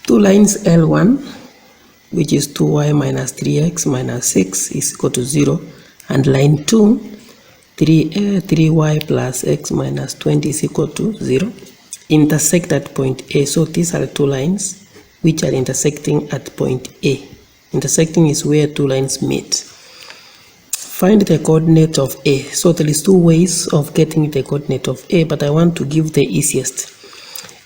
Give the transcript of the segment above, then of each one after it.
Two lines L1, which is 2y minus 3x minus 6 is equal to 0, and line 2, 3y plus x minus 20 is equal to 0, intersect at point A. So these are two lines which are intersecting at point A. Intersecting is where two lines meet. Find the coordinate of A. So there is two ways of getting the coordinate of A, but I want to give the easiest.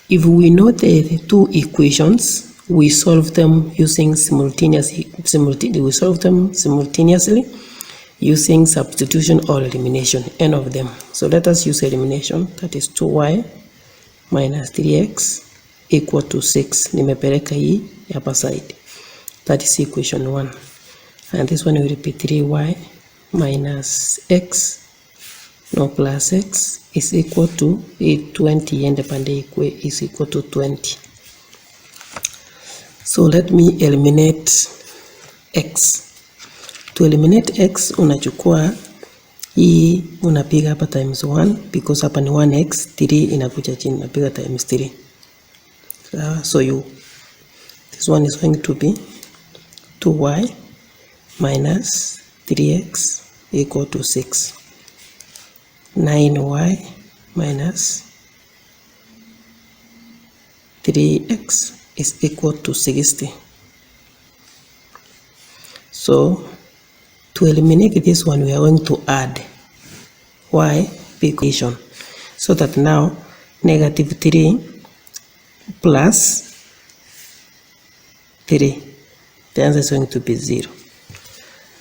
If we know the two equations, we solve them using simultaneously using substitution or elimination, n of them. So let us use elimination. That is 2y minus 3x equal to 6. Nimepeleka hii hapa side. That is equation 1. And this one will repeat 3y minus x plus x is equal to 20, and the pande is equal to 20. So let me eliminate x. To eliminate x, unachukua hii unapiga hapa times 1 because hapa ni 1x, 3 inakuja chini, unapiga times 3. So this one is going to be 2y minus 3x equal to 6. 9y minus 3x is equal to 60. So to eliminate this one, we are going to add y equation, so that now negative 3 plus 3, the answer is going to be 0.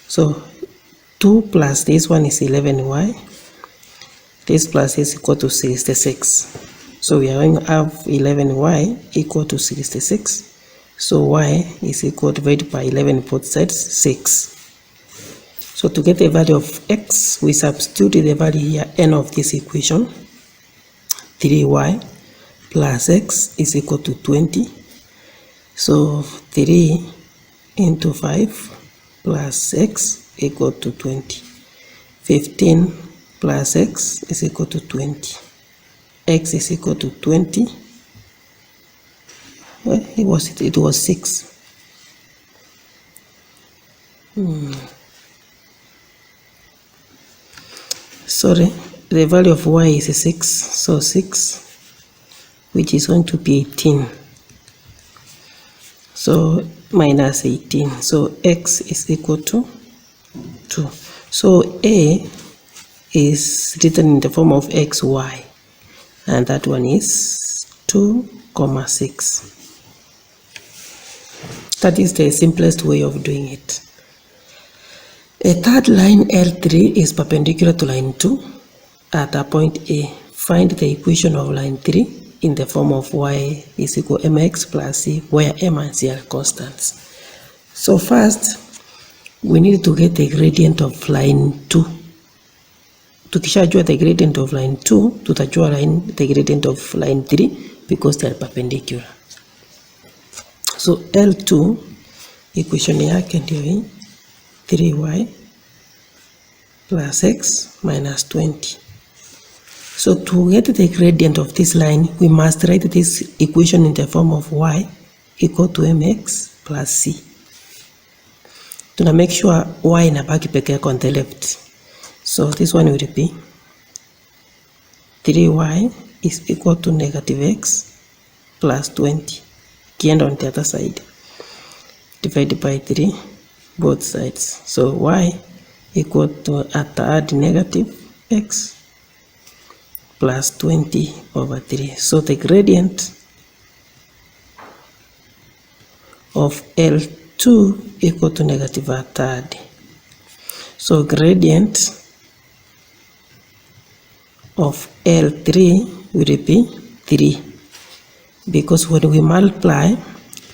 So 2 plus this one is 11y. This plus is equal to 66. So we are going to have 11y equal to 66. So y is equal to, divided by 11 both sides, 6. So to get the value of x, we substitute the value here, n of this equation. 3y plus x is equal to 20. So 3 into 5 plus x equal to 20. 15 plus x is equal to 20. X is equal to 20. Well, it was 6. Sorry, the value of y is 6. So 6, which is going to be 18. So minus 18. So x is equal to 2. So A is written in the form of xy, and that one is 2,6. That is the simplest way of doing it. A third line L3 is perpendicular to line 2 at a point A. Find the equation of line 3 in the form of y is equal to mx plus c, where m and c are constants. So first, we need to get the gradient of line 2. Tukishajua the gradient of line 2, tutajua the gradient of line 3 because they are perpendicular. So L2 equation yake ndio hii, 3y plus x minus 20. So to get the gradient of this line, we must write this equation in the form of y equal to mx plus c. Tuna make sure y inabaki peke yake on the left. So this one will be 3y is equal to negative x plus 20. Kienda on the other side, divided by 3 both sides. So y equal to, add negative x plus 20 over 3. So the gradient of L2 equal to negative a third. So gradient of L3 will be 3, because when we multiply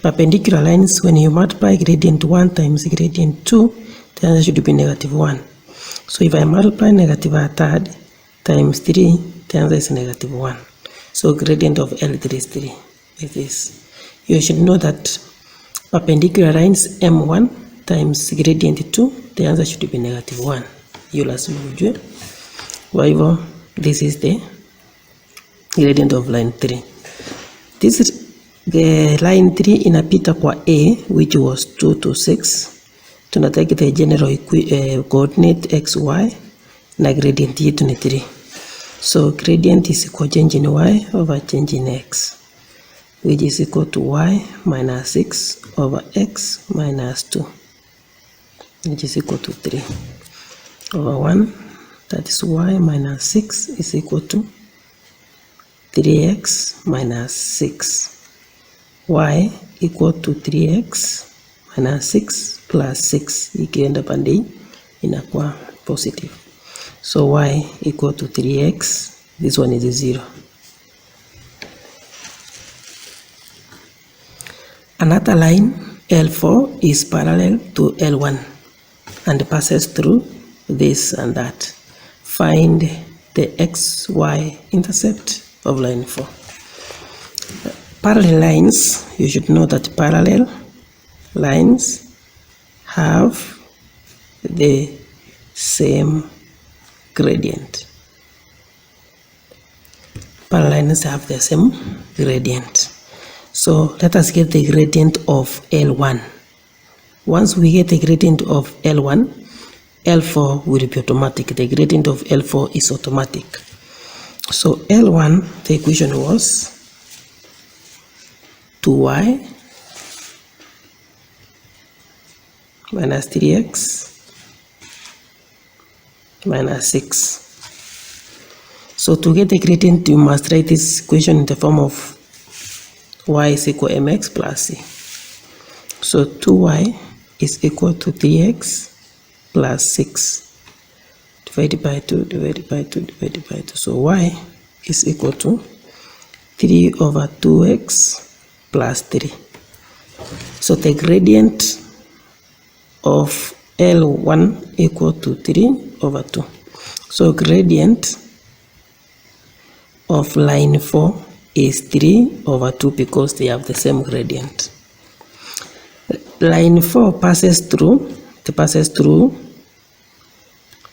perpendicular lines, when you multiply gradient 1 times gradient 2, the answer should be negative 1. So if I multiply negative a third times 3, the answer is negative 1. So gradient of L3 is 3. Like this. You should know that perpendicular lines m1 times gradient 2, the answer should be negative 1. You lazima ujue. Kwa hivyo, this is the gradient of line 3. This the line 3 inapita kwa A, which was 2 to 6. Tunatake the general coordinate xy na gradient yetu ni 3. So gradient is equal change in y over change in x, which is equal to y minus 6 over x minus 2, which is equal to 3 over 1. That is y minus 6 is equal to 3x minus 6. Y equal to 3x minus 6 plus 6. Ikienda pande inakuwa positive. So y equal to 3x. This one is 0. Another line L4 is parallel to L1 and passes through this and that. Find the xy intercept of line 4. Parallel lines, you should know that parallel lines have the same gradient. Parallel lines have the same gradient. So let us get the gradient of L1. Once we get the gradient of L1, L4 will be automatic. The gradient of L4 is automatic. So L1, the equation was 2y minus 3x minus 6. So to get the gradient, you must write this equation in the form of y is equal to mx plus c. So 2y is equal to 3x plus 6 divided by 2 divided by 2 divided by 2. So y is equal to 3 over 2x plus 3. So the gradient of L1 equal to 3 over 2. So gradient of line 4 is 3 over 2 because they have the same gradient. Line 4 passes through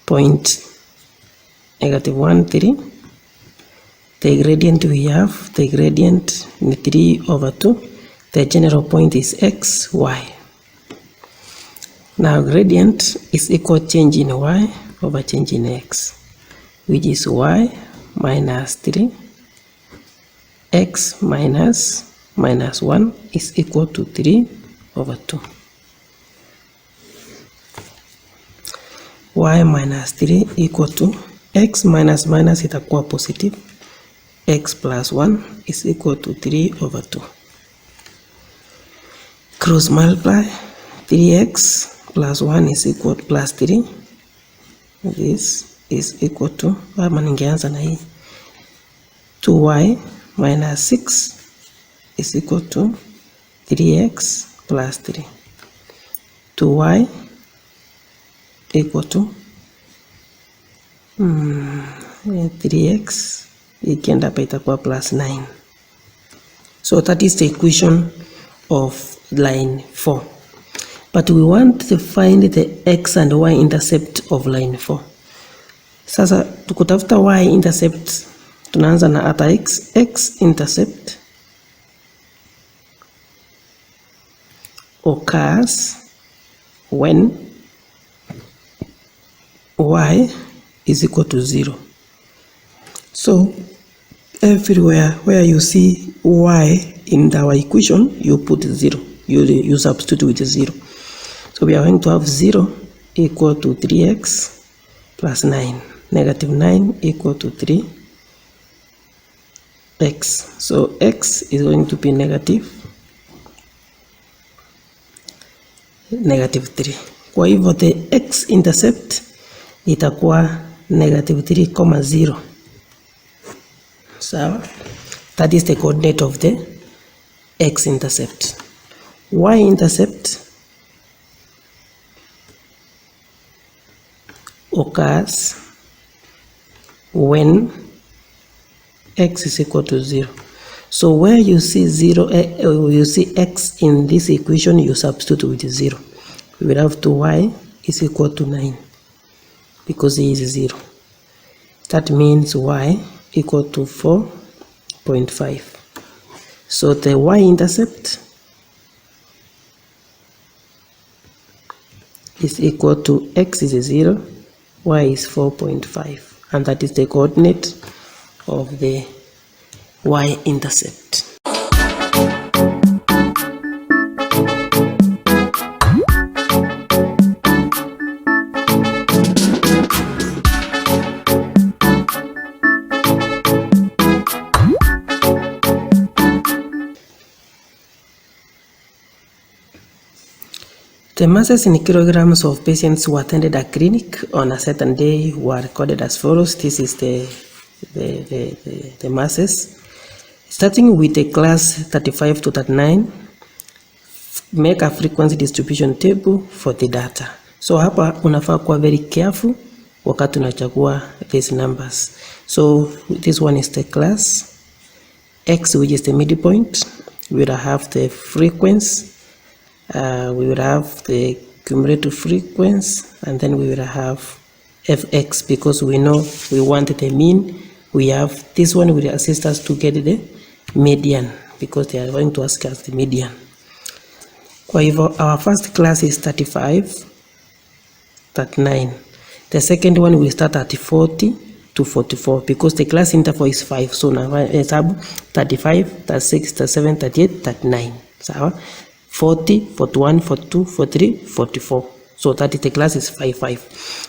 point -1, 3. The gradient we have, the gradient is 3 over 2. The general point is x, y. Now gradient is equal to change in y over change in x, which is y minus 3, x minus 1 is equal to 3 over 2. Y minus 3 equal to x minus minus itakuwa positive, x plus 1 is equal to 3 over 2. Cross multiply, 3x plus 1 is equal to plus 3. This is equal to, ningeanza na hii, 2y minus 6 is equal to 3x plus 3. 2y equal to 3x ikienda hapa itakuwa plus 9. So that is the equation of line 4. But we want to find the x and y intercept of line 4. Sasa tukutafuta y intercept, tunaanza na ata x intercept occurs when y is equal to 0. So everywhere where you see y in our equation, you put 0. You substitute with 0. So we are going to have 0 equal to 3x plus 9. Negative 9 equal to 3x. So x is going to be negative 3. Kwa hivyo the x intercept itakuwa negative 3, 0. So that is the coordinate of the x intercept. Y intercept occurs when x is equal to 0. So where you see 0, you see x in this equation, you substitute with 0. We will have 2y is equal to 9 because it is 0. That means y equal to 4.5. So the y-intercept is equal to x is 0, y is 4.5, and that is the coordinate of the y-intercept. The masses in kilograms of patients who attended a clinic on a certain day were recorded as follows. This is the masses. Starting with the class 35 to 39, make a frequency distribution table for the data. So hapa unafaa kuwa very careful wakati unachagua these numbers. So this one is the class X, which is the midpoint. We will have the frequency. We will have the cumulative frequency, and then we will have fx, because we know we want the mean. We have this one will assist us to get the median, because they are going to ask us the median. Kwa hivyo our first class is 35, 39. The second one will start at 40 to 44, because the class interval is 5. So now hesabu 35, 36, 37, 38, 39. Sawa? 40, 41, 42, 43, 44. So that is the class is 5, 5.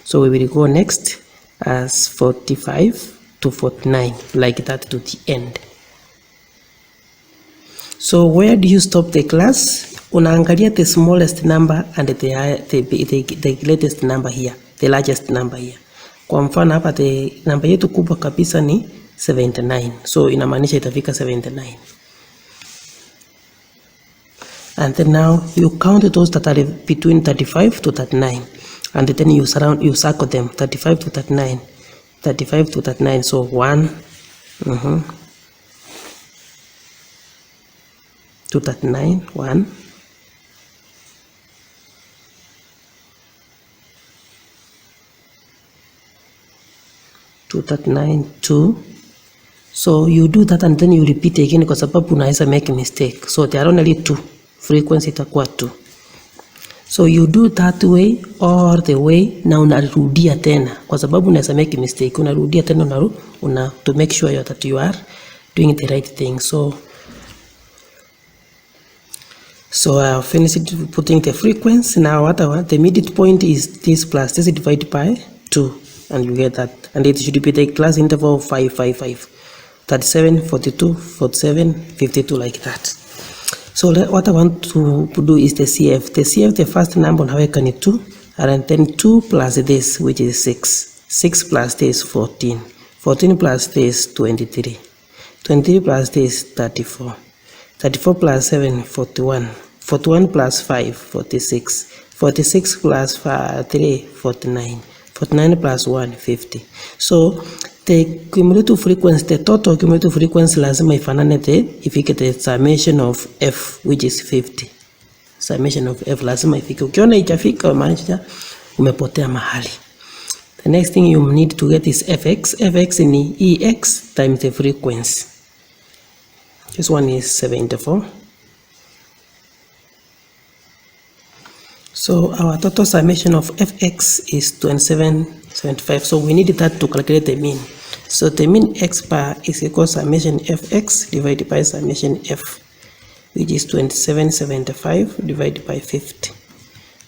So we will go next as 45 to 49, like that to the end. So where do you stop the class? Unaangalia the smallest number and the greatest number here, the largest number here. Kwa mfano hapa the number yetu kubwa kabisa ni 79. So inamaanisha itafika 79. And then now you count those that are between 35 to 39, and then you circle them, 35 to 39, 35 to 39. So 1 to 39, 1, to 39, 2. So you do that and then you repeat again, kwa sababu unaweza make a mistake. So there are only 2. Frequency itakuwa 2. So you do that way all the way, na unarudia tena kwa sababu unaweza make mistake. Unarudia tena to make sure that you are doing the right thing. So I finished putting the frequency. Now what I want, the midpoint is this plus this divided by 2, and you get that. And it should be the class interval of 5, 5, 5, 37, 42, 47, 52, like that. So what I want to do is the CF. The CF, the first number unaweka ni 2, and then 2 plus this, which is 6. 6 plus this, 14. 14 plus this, 23. 23 plus this, 34. 34 plus 7, 41. 41 plus 5, 46. 46 plus 3, 49. 49 plus 1, 50. So the cumulative frequency, the total cumulative frequency lazima ifanane ifike the summation of f, which is 50. Summation of f lazima ifike. Ukiona itafika maanisha umepotea mahali. The next thing you need to get is fx. Fx ni ex times the frequency. This one is 74. So our total summation of fx is 27.75. So we need that to calculate the mean. So the mean x bar is equal to summation fx divided by summation f, which is 27.75 divided by 50.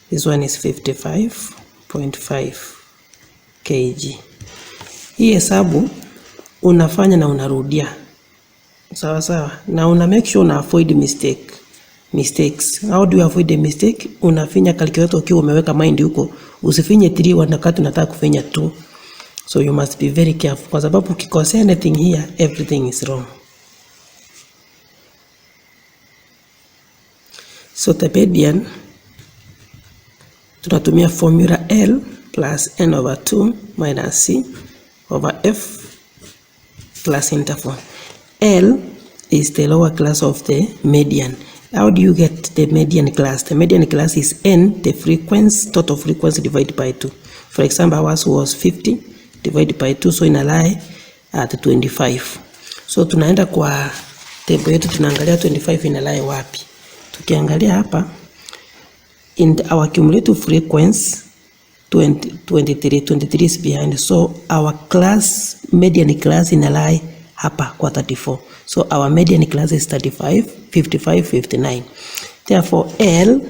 This one is 55.5 kg. Hii hesabu unafanya na unarudia. Sawa sawa. Na una make sure una avoid mistakes. How do you avoid the mistake? Unafinya calculator ukiwa umeweka mind huko. Usifinye 3 wakati unataka kufinya 2. So you must be very careful, kwa sababu ukikosea anything here, everything is wrong. So the median tunatumia formula L plus n over 2 minus c over f plus interval. L is the lower class of the median. How do you get the median class? The median class is n, the frequency, total frequency divided by 2. For example, ours was 50 divided by 2, so ina lie at 25. So tunaenda kwa table yetu tunaangalia 25 inalai wapi. Tukiangalia hapa in our cumulative frequency 23 is behind, so our class median class inalai hapa kwa 34. So our median class is 35, 55, 59. Therefore L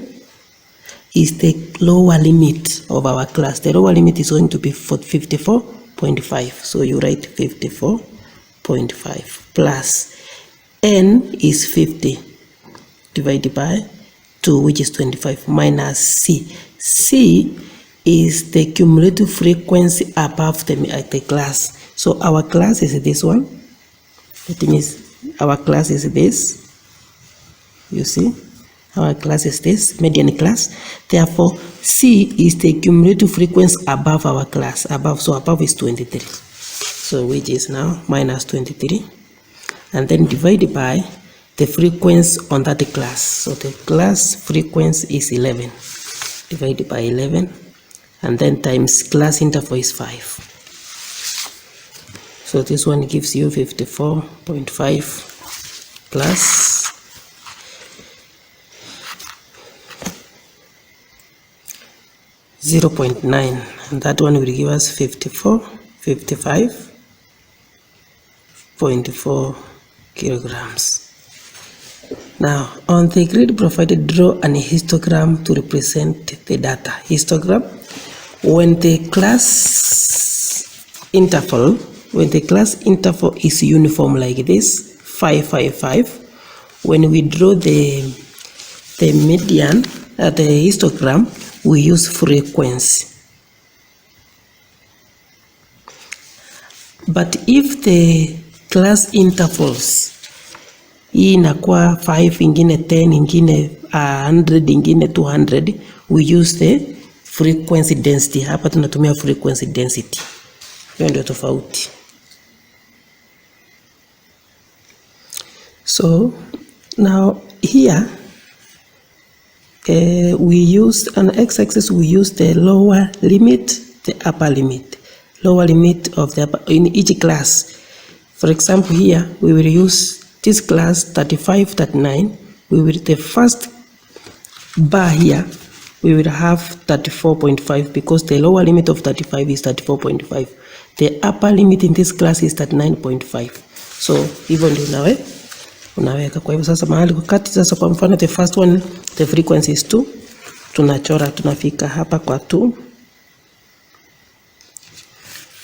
is the lower limit of our class. The lower limit is going to be 54.5. So you write 54.5 plus N is 50 divided by 2, which is 25, minus C. C is the cumulative frequency above the class. So our class is this one. The thing is, our class is this. You see, our class is this, median class. Therefore, C is the cumulative frequency above our class. Above, so above is 23. So which is now minus 23. And then divided by the frequency on that class. So the class frequency is 11. Divided by 11. And then times class interval is 5. So this one gives you 54.5 plus 0.9, and that one will give us 55.4 kilograms. Now on the grid provided, draw an histogram to represent the data. Histogram, when the class interval is uniform like this, 5, 5, 5, when we draw the median, the histogram, we use frequency. But if the class intervals hii inakuwa 5, ingine 10, ingine 100, ingine 200, we use the frequency density. Hapa tunatumia frequency density. Hiyo ndio tofauti. So now here we use on x-axis, we use the lower limit, the upper limit. Lower limit of the upper in each class. For example, here we will use this class 35, 39. We will, the first bar here, we will have 34.5 because the lower limit of 35 is 34.5. The upper limit in this class is 39.5. So hivyo ndio unaweka. Kwa hivyo sasa mahali kukati sasa, kwa mfano the first one, the frequency is 2, tunachora, tunafika hapa kwa 2,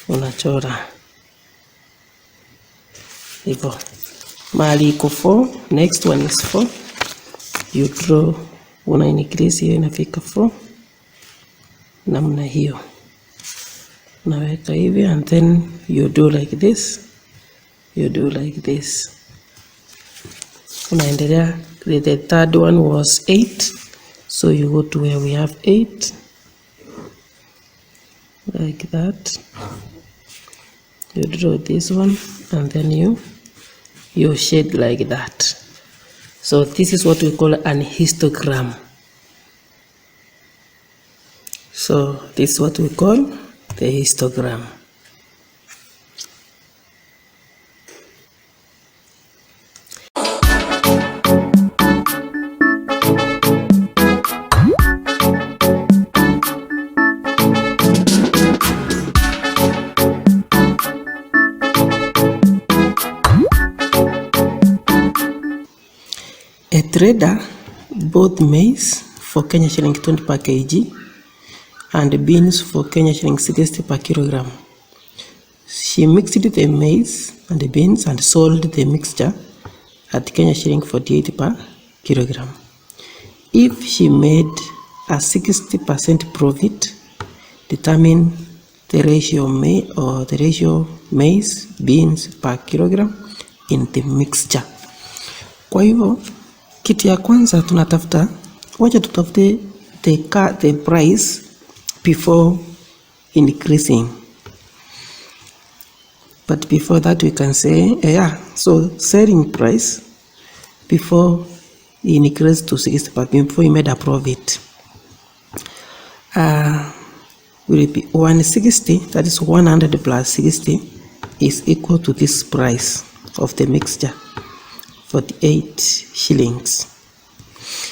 unachora hivyo. Mahali iko 4, next one is 4, you draw, una increase hiyo inafika 4, namna hiyo unaweka hivi, and then you do like this, you do like this, unaendelea. The third one was 8, so you go to where we have 8 like that, you draw this one, and then you shade like that. So this is what we call an histogram. So this is what we call the histogram. A trader bought maize for Kenya shilling 20 per kg and beans for Kenya shilling 60 per kilogram. She mixed the maize and the beans and sold the mixture at Kenya shilling 48 per kilogram. If she made a 60% profit, determine the ratio maize beans per kilogram in the mixture. Kwa hivyo kitu ya kwanza tunatafuta, wacha tutafute the price before increasing. But before that we can say so selling price before he increased to 60, but before he made a profit will be 160, that is 100 plus 60 is equal to this price of the mixture 48 shillings.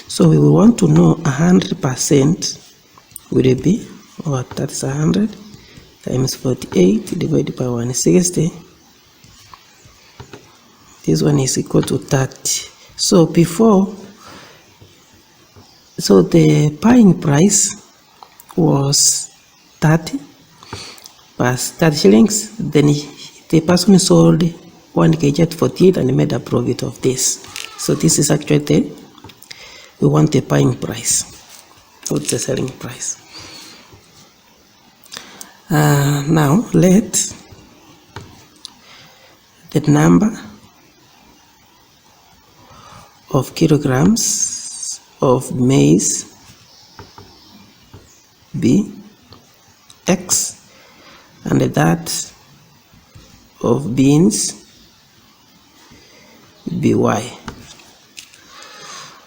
So we will want to know 100% will be what? That is 100 times 48 divided by 160. This one is equal to 30. So the buying price was 30 plus 30 shillings. Then the person sold 1 kg at 48 and made a profit of this. So this is actually we want the buying price, not the selling price. Now let the number of kilograms of maize be X and that of beans be Y.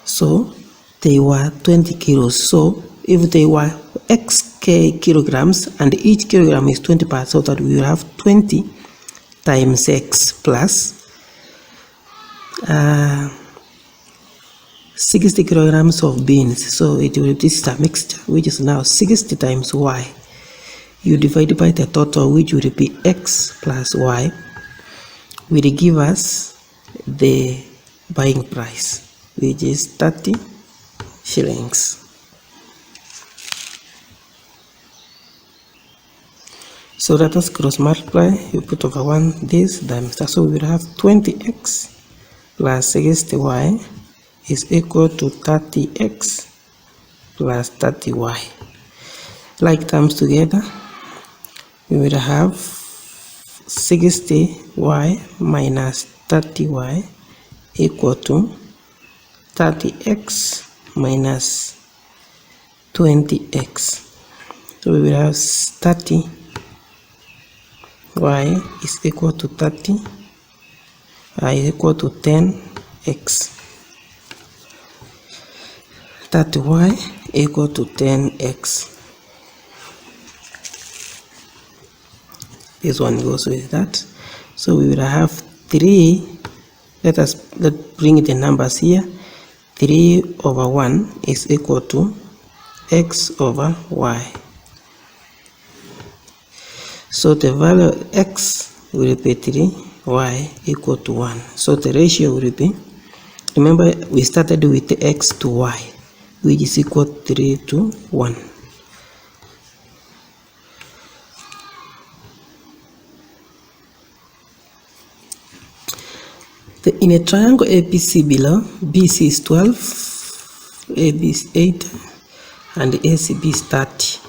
So they were 20 kilos. So if they were X kilograms and each kilogram is 20 parts, so that we will have 20 times X plus 60 kilograms of beans. So this is a mixture, which is now 60 times Y. You divide by the total, which will be X plus Y, will give us the buying price, which is 30 shillings. So let us cross multiply. You put over 1 this times that, so we will have 20x plus 60y is equal to 30x plus 30y. Like terms together, we will have 60y minus 30y equal to 30x minus 20x. So we will have 30y is equal to 30 is equal to 10x. 30y equal to 10x. This one goes with that. So we will have 3. Let's bring the numbers here. 3 over 1 is equal to x over y. So the value of x will be 3, y equal to 1. So the ratio will be, remember we started with x to y, which is equal to 3 to 1. In a triangle ABC below, BC is 12, AB is 8, and ACB is 30.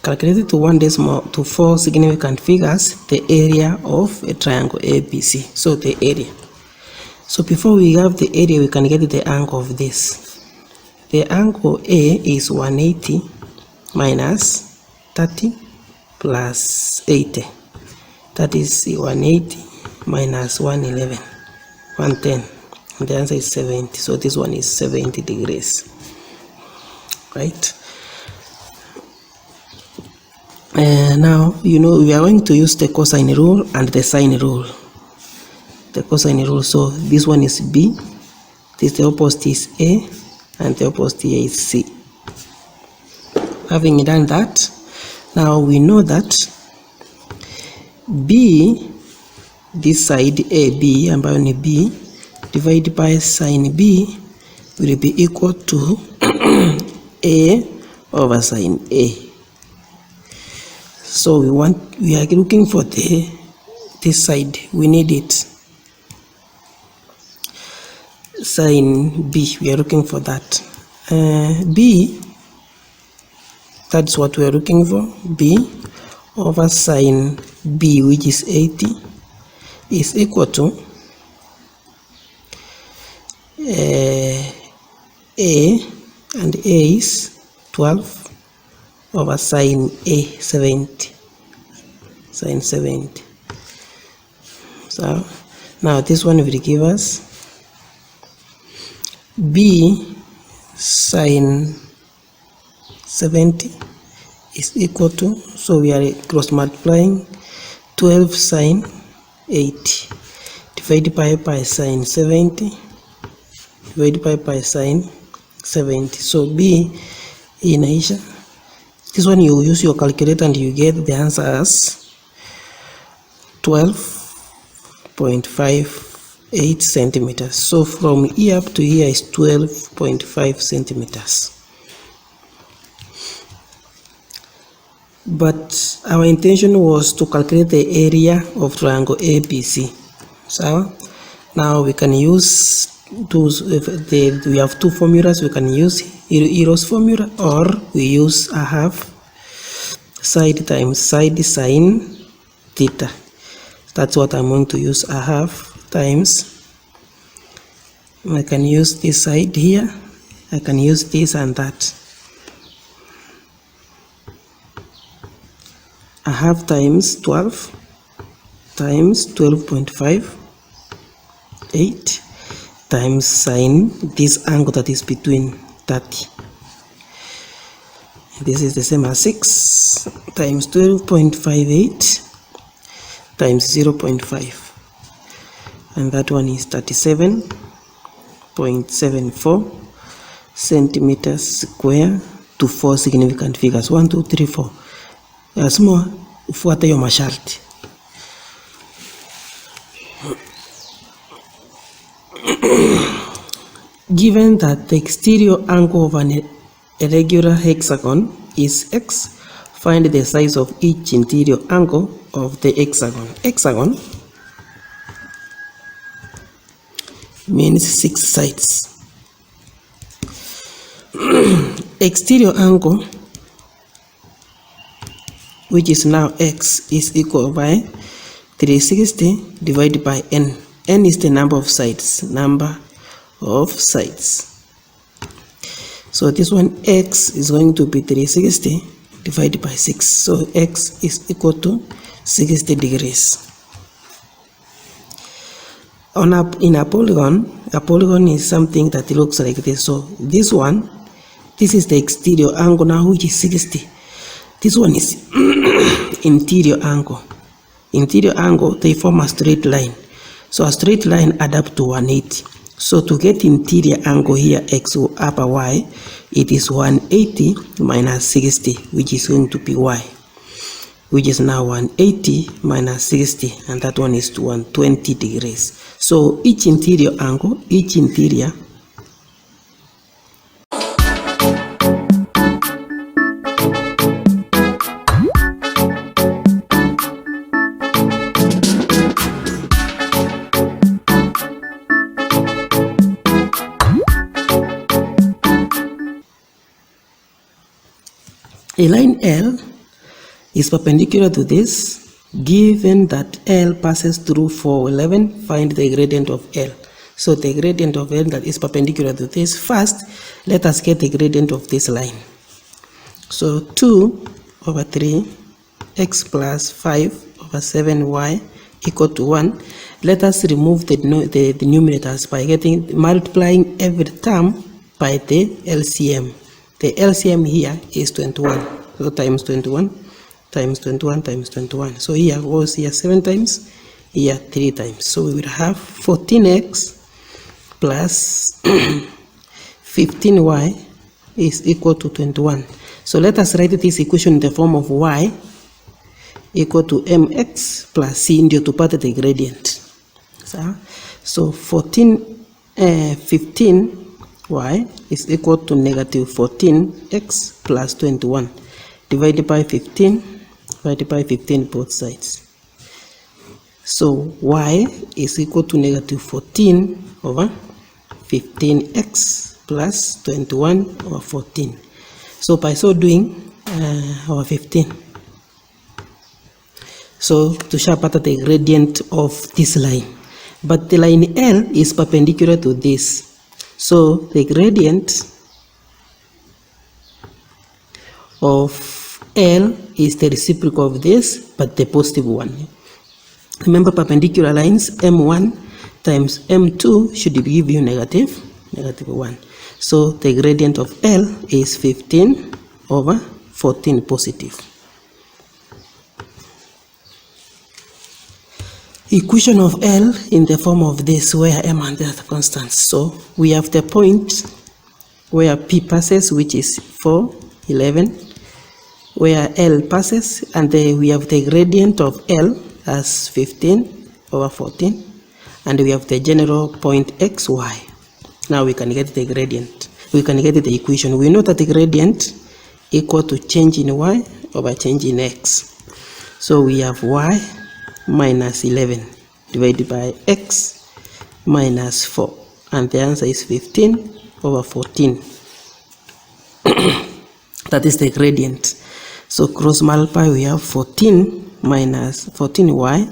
Calculated to 1 decimal to 4 significant figures, the area of a triangle ABC. So the area. So before we have the area, we can get the angle of this. The angle A is 180 minus 30 plus 80. That is 180 minus 111. 110, and the answer is 70. So this one is 70 degrees, right? Now we are going to use the cosine rule and the sine rule. The cosine rule, so this one is B, the opposite is A, and the opposite here is C. Having done that, now we know that B, this side AB, and by B divided by sine B will be equal to A over sine A. So we are looking for this side. We need it. Sine B, we are looking for that. B, that's what we are looking for. B over sine B, which is 80, is equal to A, and A is 12 over sine A, 70. Sine 70. So now this one will give us B sine 70 is equal to, so we are cross multiplying 12 sine 80. divide by sine 70, divide by sine 70. So B inaisha. This one you use your calculator and you get the answer as 12.58 centimeters. So from here up to here is 12.5 centimeters. But our intention was to calculate the area of triangle ABC. So now we can use those. We have two formulas. We can use Euler's formula, or we use a half side times side sine theta. That's what I'm going to use, a half times. I can use this side here. I can use this and that. A half times 12 times 12.5, 8 times sine this angle that is between 30. This is the same as 6 times 12.58 times 0.5, and that one is 37.74 centimeters square to 4 significant figures, 1, 2, 3, 4. Lazima ufuate hiyo masharti. Given that the exterior angle of an irregular hexagon is x, find the size of each interior angle of the hexagon. Hexagon means 6 sides. Exterior angle, which is now x, is equal by 360 divided by n. N is the number of sides. So this one, x is going to be 360 divided by 6. So x is equal to 60 degrees. In a polygon is something that looks like this. So this is the exterior angle now, which is 60. This one is interior angle. Interior angle, they form a straight line. So a straight line add up to 180. So to get interior angle here, x upper y, it is 180 minus 60, which is going to be y, which is now 180 minus 60, and that one is 120 degrees. So each interior angle, a line L is perpendicular to this. Given that L passes through 411, find the gradient of L. So the gradient of L that is perpendicular to this. First, let us get the gradient of this line. So 2 over 3 x plus 5 over 7y equal to 1. Let us remove the numerators by multiplying every term by the LCM. The LCM here is 21. So times 21 times 21 times 21. So here was here 7 times, here 3 times. So we will have 14x plus 15y is equal to 21. So let us write this equation in the form of y equal to mx plus c, ndio tupate the gradient. So 15y is equal to negative 14x plus 21 divided by 15 both sides. So y is equal to negative 14 over 15x plus 21 over 14. So by so doing, over 15. So tushapata the gradient of this line. But the line L is perpendicular to this. So the gradient of L is the reciprocal of this, but the positive one. Remember, perpendicular lines, M1 times M2 should give you negative 1. So the gradient of L is 15 over 14 positive. equation of L in the form of this, where M and the constants. So we have the point where P passes, which is 4, 11, where L passes, and we have the gradient of L as 15 over 14, and we have the general point X, Y. Now we can get the gradient. We can get the equation. We know that the gradient equal to change in Y over change in X. So we have Y minus 11 divided by X minus 4. And the answer is 15 over 14. That is the gradient. So cross multiply, we have 14 minus 14y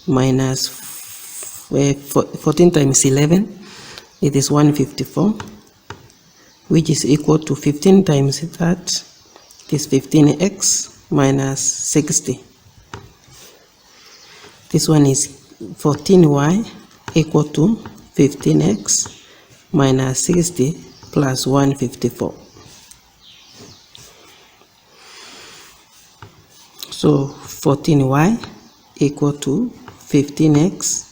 minus 14 times 11. It is 154, which is equal to 15 times that. It is 15x minus 60. This one is 14y equal to 15x minus 60 plus 154. So 14y equal to 15x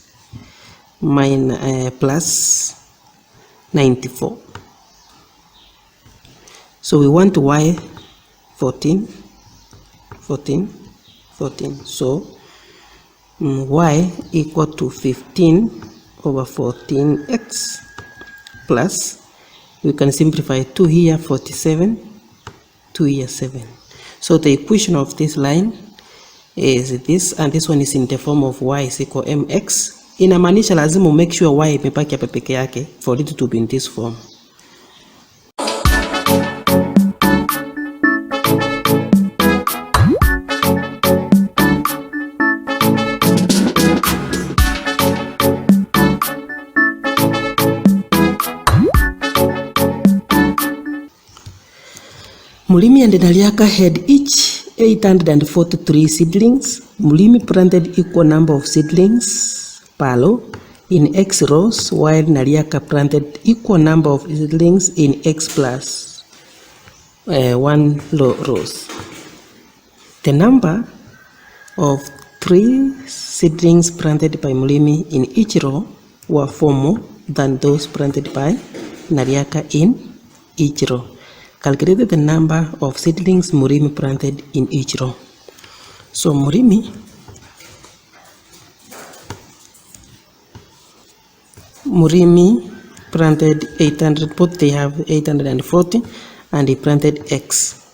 minus plus 94. So we want y 14. So y equal to 15 over 14x plus, we can simplify 2 here, 47, 2 here, 7. So the equation of this line is this, and this one is in the form of y is equal mx. Inamaanisha lazima make sure y imebaki hapa peke yake for it to be in this form. Mulimi and Naliaka had each 843 seedlings. Mulimi planted equal number of seedlings per row in X rows, while Naliaka planted equal number of seedlings in X plus 1 rows. The number of 3 seedlings planted by Mulimi in each row were 4 more than those planted by Naliaka in each row. Calculate the number of seedlings Mulimi planted in each row. So Mulimi planted 800, both they have 840, and he planted X.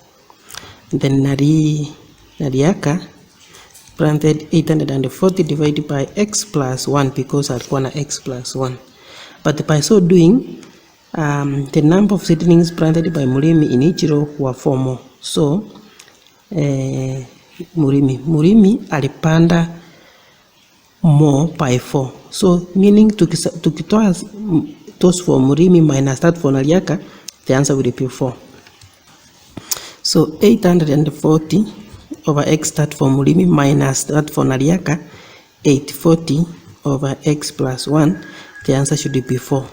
Then Naliaka planted 840 divided by X plus 1 because alikuwa na X plus 1. But by so doing, the number of seedlings planted by Mulimi in each row were 4 more. So Mulimi alipanda more by 4. So meaning tukitoa those for Mulimi minus that for Naliaka, the answer will be 4. So 840 over X that for Mulimi minus that for Naliaka, 840 over X plus 1, the answer should be 4.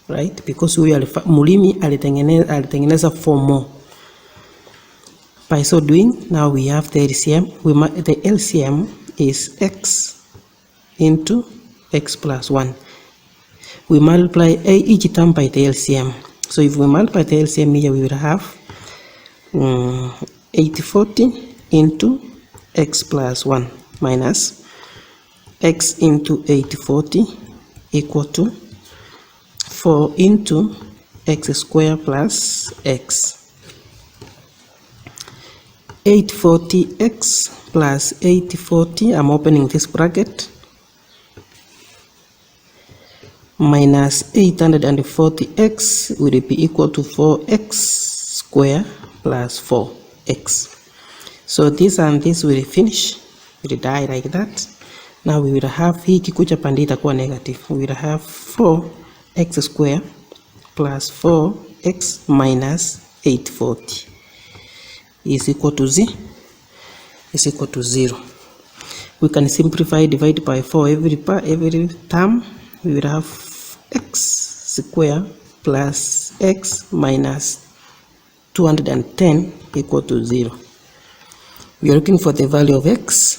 Right? Because Mulimi alitengeneza 4 more. By so doing, now we have the LCM. The LCM is X into X plus 1. We multiply each term by the LCM. So if we multiply the LCM here, we will have 840 into X plus 1 minus X into 840 equal to 4 into X square plus X. 840X plus 840, I'm opening this bracket, minus 840X will be equal to 4X square plus 4X. So this and this will finish, will die like that. Now we will have hii kikucha pande itakuwa negative. We will have 4x square plus 4x minus 840 is equal to 0. We can simplify, divide by 4 every term. We will have x square plus x minus 210 equal to 0. We are looking for the value of x.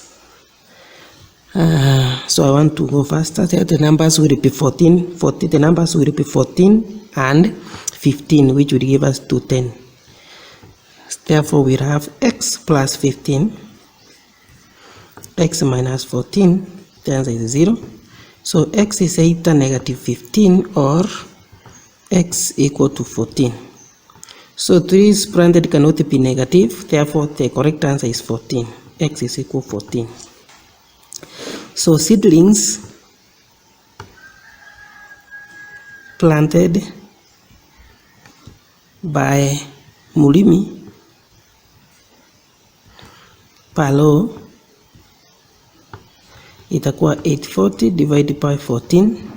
So I want to go faster. The numbers will be 14. The numbers will be 14 and 15, which will give us 210. Therefore, we have x plus 15, x minus 14, the answer is 0. So x is either negative 15 or x equal to 14. So 3 is branded cannot be negative, therefore the correct answer is 14. X is equal to 14. So seedlings planted by Mulimi Palo itakuwa 840 divided by 14,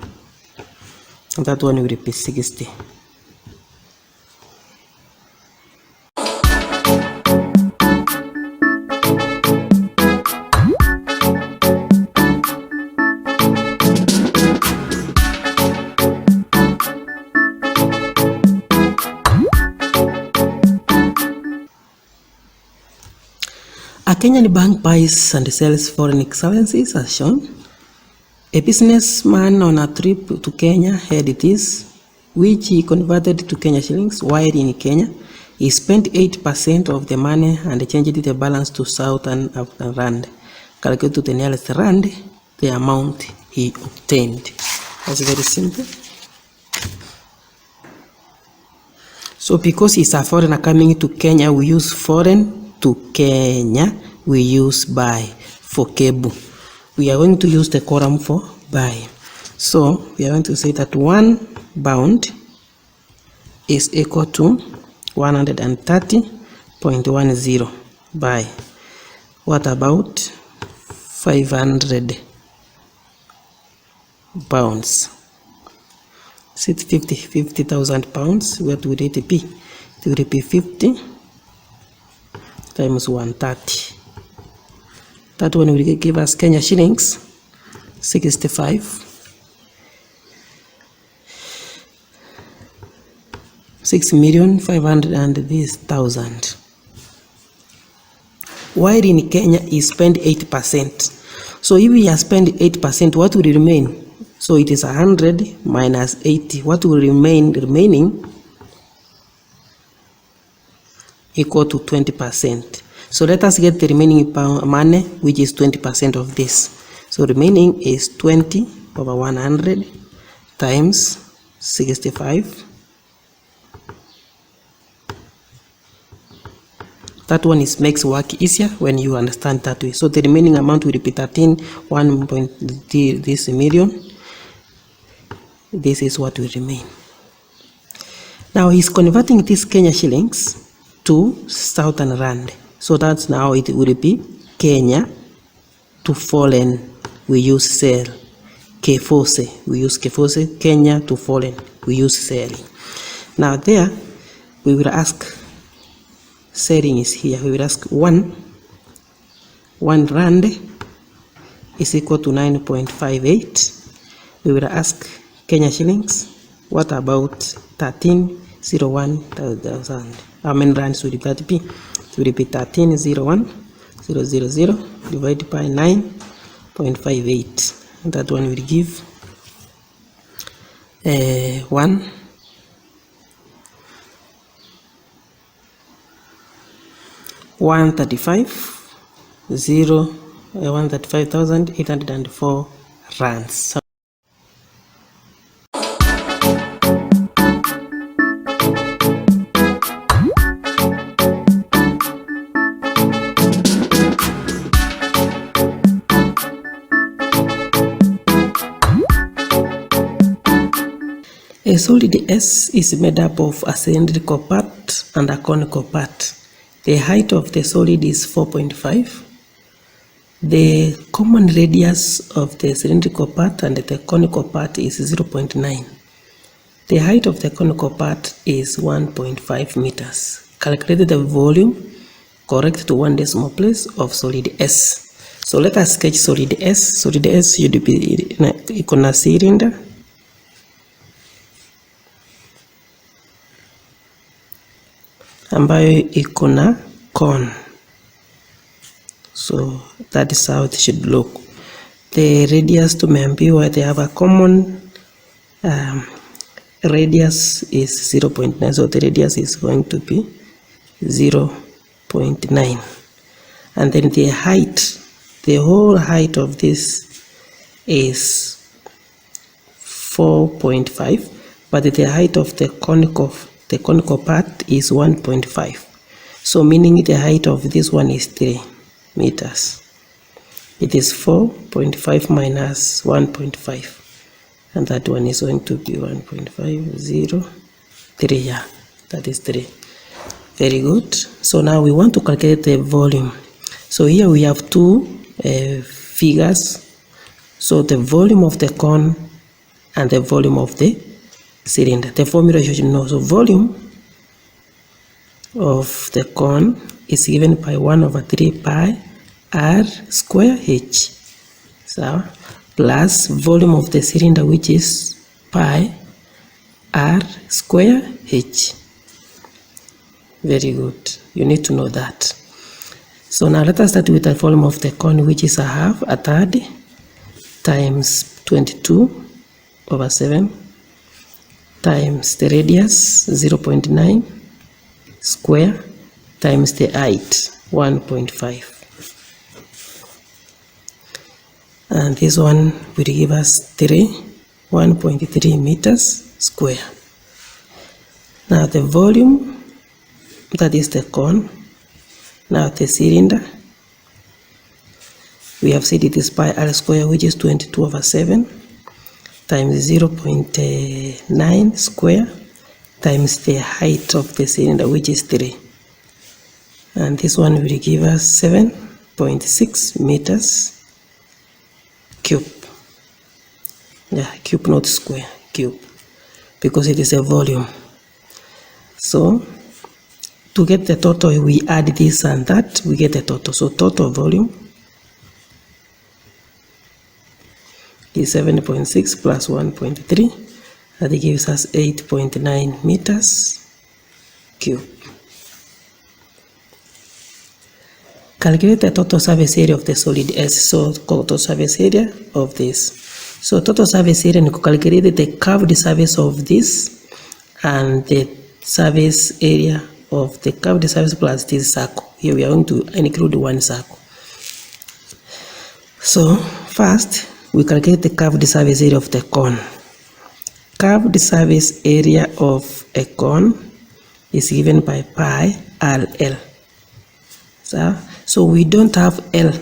and that one will be 60. A Kenyan bank buys and sells foreign currencies as shown. A businessman on a trip to Kenya had this, which he converted to Kenya shillings. While in Kenya, he spent 8% of the money and changed the balance to Southern African rand. Calculate to the nearest rand the amount he obtained. That's very simple. So because he's a foreigner coming to Kenya, we use foreign to Kenya, we use buy. For Kebu, we are going to use the column for buy. So we are going to say that 1 pound is equal to 130.10 buy. What about 500 pounds? 50,000 pounds. What would it be? It would be 50 times 130. That one will give us Kenya shillings 65. 6,500,000. While in Kenya, he spent 8%. So if we have spent 8%, what will remain? So it is 100 minus 80. What will remaining equal to 20%. So let us get the remaining money, which is 20% of this. So remaining is 20 over 100 times 65. That one makes work easier when you understand that way. So the remaining amount will be 1 this million. This is what will remain. Now he's converting this Kenya shillings to Southern rand. So that's now it will be Kenya to foreign. We use sell. Kefose. We use Kefose. Kenya to foreign. We use selling. Now there we will ask, selling is here. We will ask 1 rand is equal to 9.58. We will ask Kenya shillings. What about 1301,000? How many rands would that be? It will be 1301,000 divided by 9.58. That one will give 135,804 rands. A solid S is made up of a cylindrical part and a conical part. The height of the solid is 4.5. The common radius of the cylindrical part and the conical part is 0.9. The height of the conical part is 1.5 meters. Calculate the volume correct to 1 decimal place of solid S. So let us sketch solid S. Solid S should be iko na cylinder ambayo iko na cone. So that is how it should look. the radius tumeambiwa they have a common radius is 0.9, so the radius is going to be 0.9, and then the height, the whole height of this is 4.5, but the height of the conical part is 1.5, so meaning the height of this one is 3 meters. It is 4.5 minus 1.5, and that one is going to be 1.503. Yeah, that is 3. Very good. So now we want to calculate the volume. So here we have two figures. So the volume of the cone and the volume of the cylinder. The formula you should know. So volume of the cone is given by 1/3 pi r square h, so plus volume of the cylinder, which is pi r square h. Very good, you need to know that. So now let us start with the volume of the cone, which is a third times 22/7 times the radius 0.9 square times the height 1.5. And this one will give us 1.3 meters square. Now the volume, that is the cone. Now the cylinder, we have said it is pi r square, which is 22/7 times 0.9 square times the height of the cylinder, which is 3. And this one will give us 7.6 meters cube. Yeah, cube, not square, cube, because it is a volume. So to get the total, we add this and that, we get the total. So total volume is 7.6 plus 1.3, that gives us 8.9 meters cube. Calculate the total surface area of the solid S. So total surface area of this. So total surface area, you calculate the curved surface of this and the surface area of the curved surface plus this circle. Here we are going to include one circle. So first we calculate the curved surface area of the cone. Curved surface area of a cone is given by pi RL. So we don't have L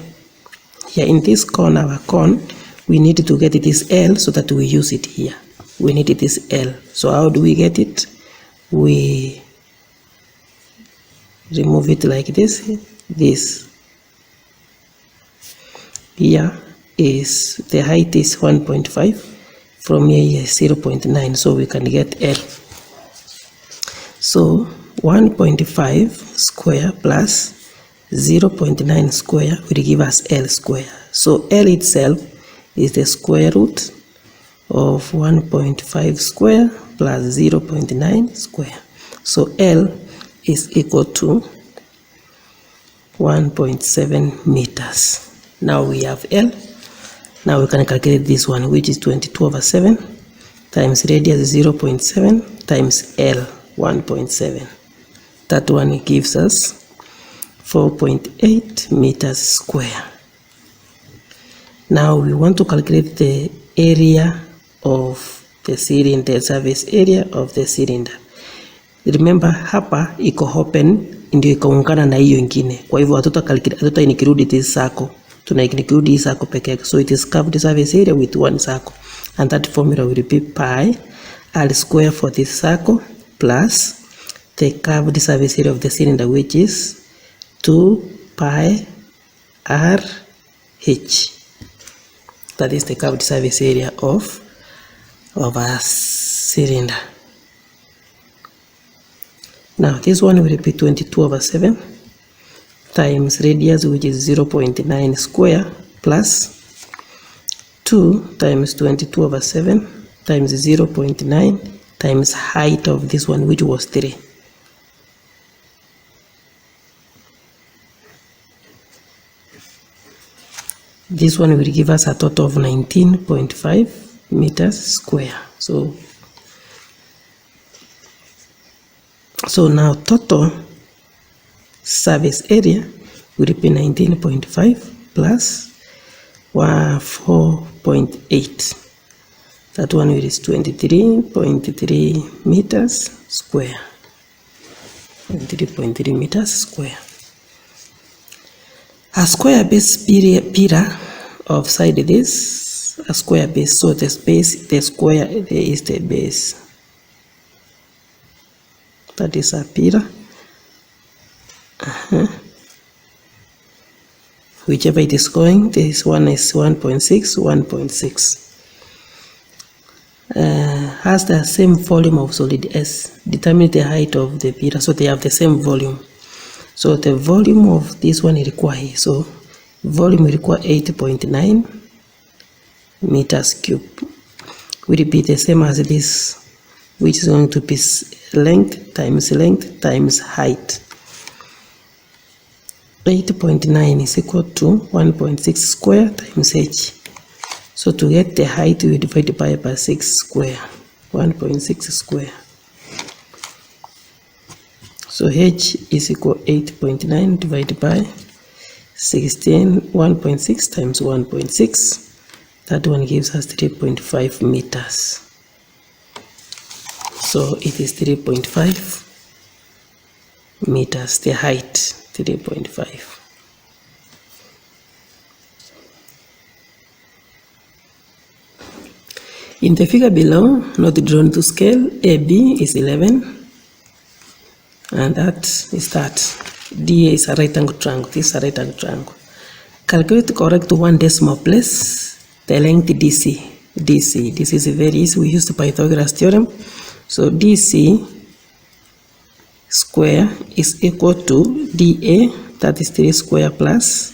here in this cone. Our cone, we need to get this L so that we use it here. We need this L. So how do we get it? We remove it like this. This here is the height is 1.5. From here is 0.9. So we can get L. So 1.5 square plus 0.9 square will give us L square. So L itself is the square root of 1.5 square plus 0.9 square. So L is equal to 1.7 meters. Now we have L. Now we can calculate this one, which is 22/7 times radius 0.7 times L 1.7. That one gives us 4.8 meters square. Now we want to calculate the area of the cylinder, the surface area of the cylinder. Remember hapa iko open ndio ikaungana na hiyo ingine. Kwa hivyo hatuta include this circle. Tuna include this circle peke yake. So it is curved surface area with one circle. And that formula will be pi r square for this circle plus the curved surface area of the cylinder, which is 2 pi r h. That is the curved surface area of a cylinder. Now this one will be 22/7 times radius, which is 0.9 square plus 2 times 22/7 times 0.9 times height of this one, which was 3. This one will give us a total of 19.5 meters square. So now total surface area will be 19.5 plus 4.8. That one is 23.3 meters square. 23.3 meters square. A square base pillar of side this, a square base, so the space, the square is the base. That is a pillar. Whichever it is going, this one is 1.6, 1.6. Has the same volume of solid S. Determine the height of the pillar, so they have the same volume. So the volume of this one require, so volume require 8.9 meters cube. Will be the same as this, which is going to be length times height. 8.9 is equal to 1.6 square times h. So to get the height, we divide by 6 square, 1.6 square. So h is equal 8.9 divided by 16, 1.6 times 1.6. That one gives us 3.5 meters. So it is 3.5 meters, the height, 3.5. In the figure below, not drawn to scale, AB is 11, and that is that. DA is a right angle triangle. This is a right angle triangle. Calculate correct one decimal place the length DC. DC. This is very easy. We use the Pythagoras theorem. So DC square is equal to DA, that is 3 square plus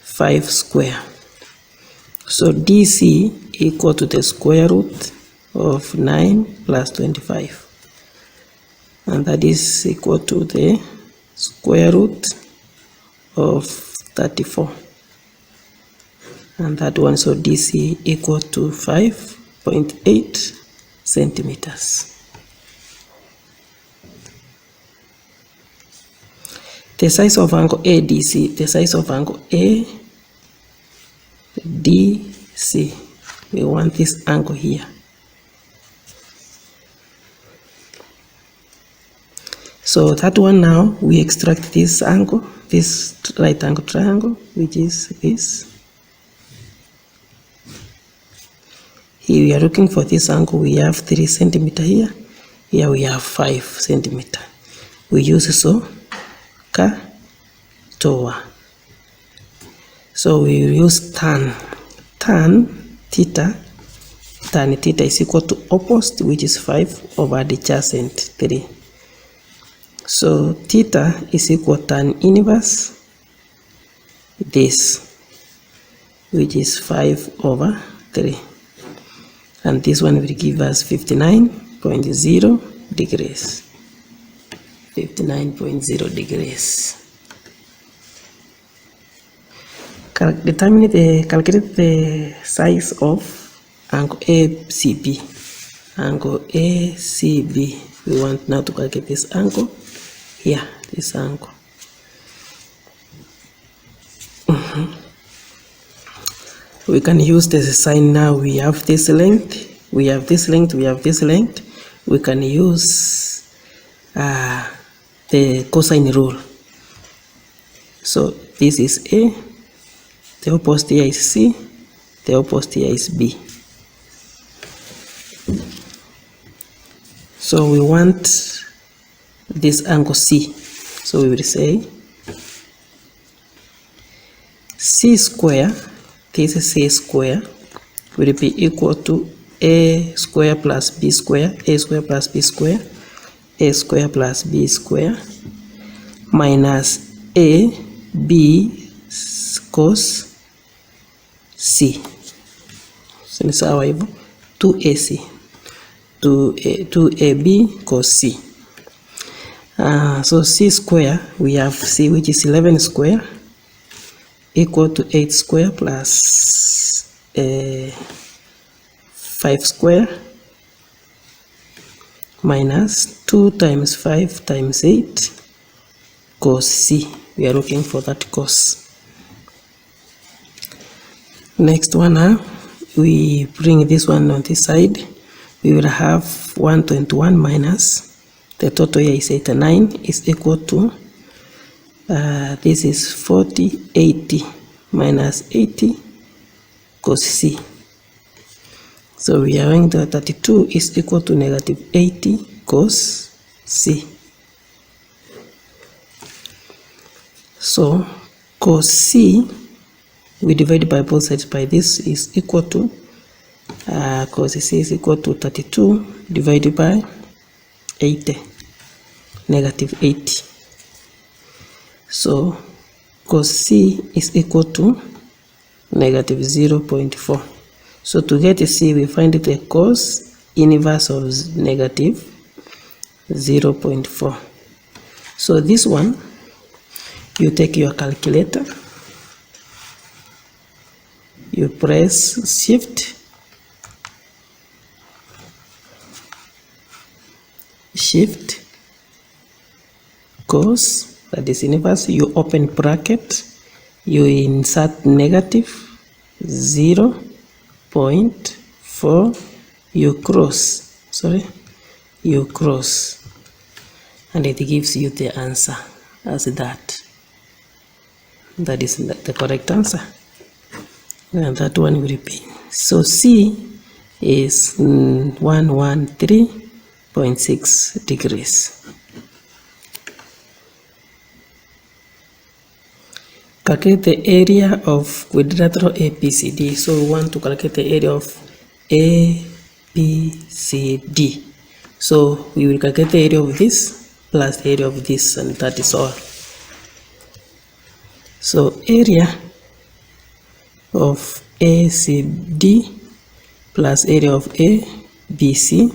5 square. So DC equal to the square root of 9 plus 25. And that is equal to the square root of 34. And that one, so DC equal to 5.8 centimeters. The size of angle ADC, the size of angle ADC, we want this angle here. So that one now, we extract this angle, this right angle triangle, which is this. Here we are looking for this angle, we have 3 centimeter here. Here we have 5 centimeter. We use TOA. So we use tan. Tan theta is equal to opposite, which is 5 over the adjacent 3. So theta is equal to tan inverse this, which is 5 over 3. And this one will give us 59.0 degrees. 59.0 degrees. Calculate the size of angle ACB. Angle ACB. We want now to calculate this angle. Here, this angle. We can use this sign now. We have this length. We have this length. We have this length. We can use the cosine rule. So this is A. The opposite here is C. The opposite here is B. So we want this angle C. So we will say C square, this is C square, will be equal to A square plus B square, A square plus B square, A square plus B square, minus A B cos C. So ni sawa hivyo, 2AC, 2AB cos C. So C square, we have C, which is 11 square, equal to 8 square plus 5 square minus 2 times 5 times 8 cos C. We are looking for that cos. Next one, we bring this one on this side. We will have 121 minus, the total here is 89, is equal to, this is 40, 80 minus 80 cos C. So we are going to 32 is equal to negative 80 cos C. So cos C, we divide by both sides by this, is equal to, cos C is equal to 32 divided by 80, negative 80. So cos C is equal to negative 0.4. So to get C, we find the cos inverse of negative 0.4. So this one, you take your calculator, you press shift cos, that is inverse, you open bracket, you insert negative 0.4, you cross, and it gives you the answer as that. That is the correct answer. And that one will be. So C is 113.6 degrees. Calculate the area of quadrilateral ABCD. So we want to calculate the area of ABCD. So we will calculate the area of this plus the area of this, and that is all. So area of ACD plus area of ABC,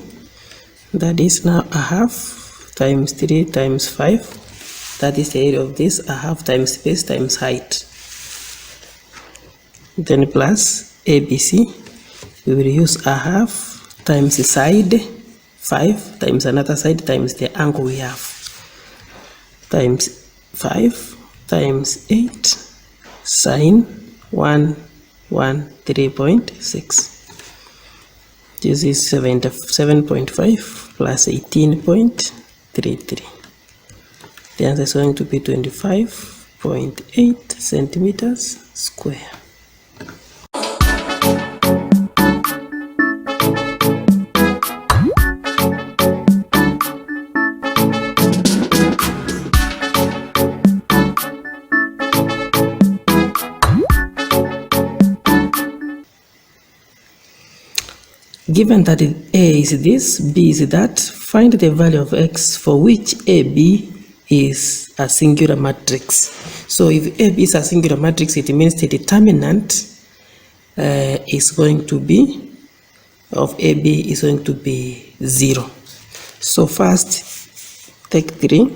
that is now a half times 3 times 5. That is the area of this, a half times space times height. Then plus ABC, we will use a half times the side 5 times another side times the angle we have, times 5 times 8 sine 113.6. This is 77.5 plus 18.33. The answer is going to be 25.8 centimeters square. Given that A is this, B is that, find the value of X for which AB is a singular matrix. So if AB is a singular matrix, it means the determinant is going to be, of AB is going to be 0. So first, take 3,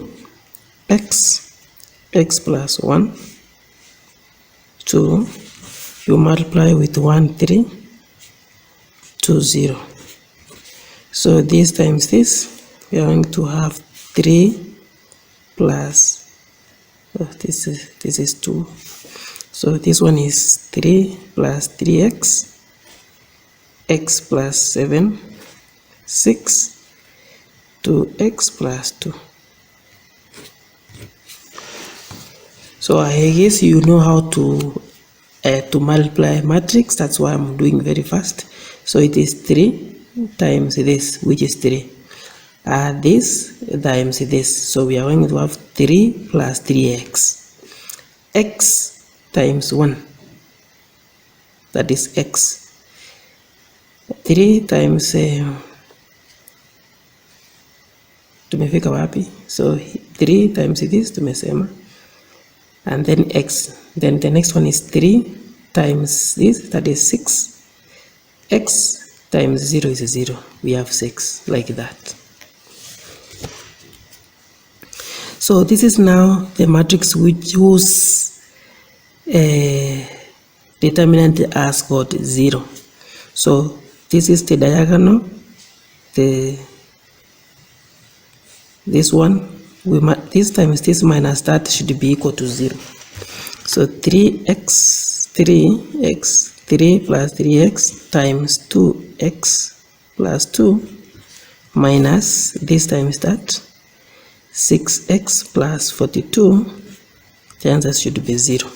x plus 1, 2, you multiply with 1, 3, 2, 0. So this times this, we are going to have 3 plus, this is 2. So this one is 3 plus 3x, x plus 7, 6, 2x plus 2. So I guess you know how to multiply matrix. That's why I'm doing very fast. So it is 3 times this, which is 3. This times this. So we are going to have 3 plus 3x. X times 1. That is x. 3 times tumefika wapi? So 3 times this tumesema, and then x. Then the next one is 3 times this, that is 6. X times 0 is 0. We have 6, like that. So this is now the matrix whose determinant has got 0. So this is the diagonal. This one, this times this minus that should be equal to 0. So 3 plus 3x times 2x plus 2 minus this times that 6x plus 42, the answer should be 0.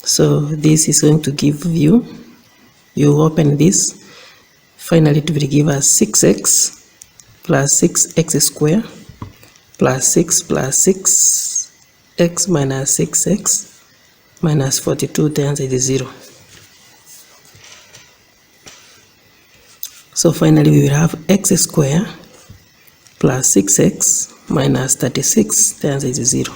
So this is going to give you open this, finally it will give us 6x plus 6x squared plus 6 plus 6x minus 6x minus 42, the answer is 0. So finally we will have x squared plus 6x minus 36, the answer is 0.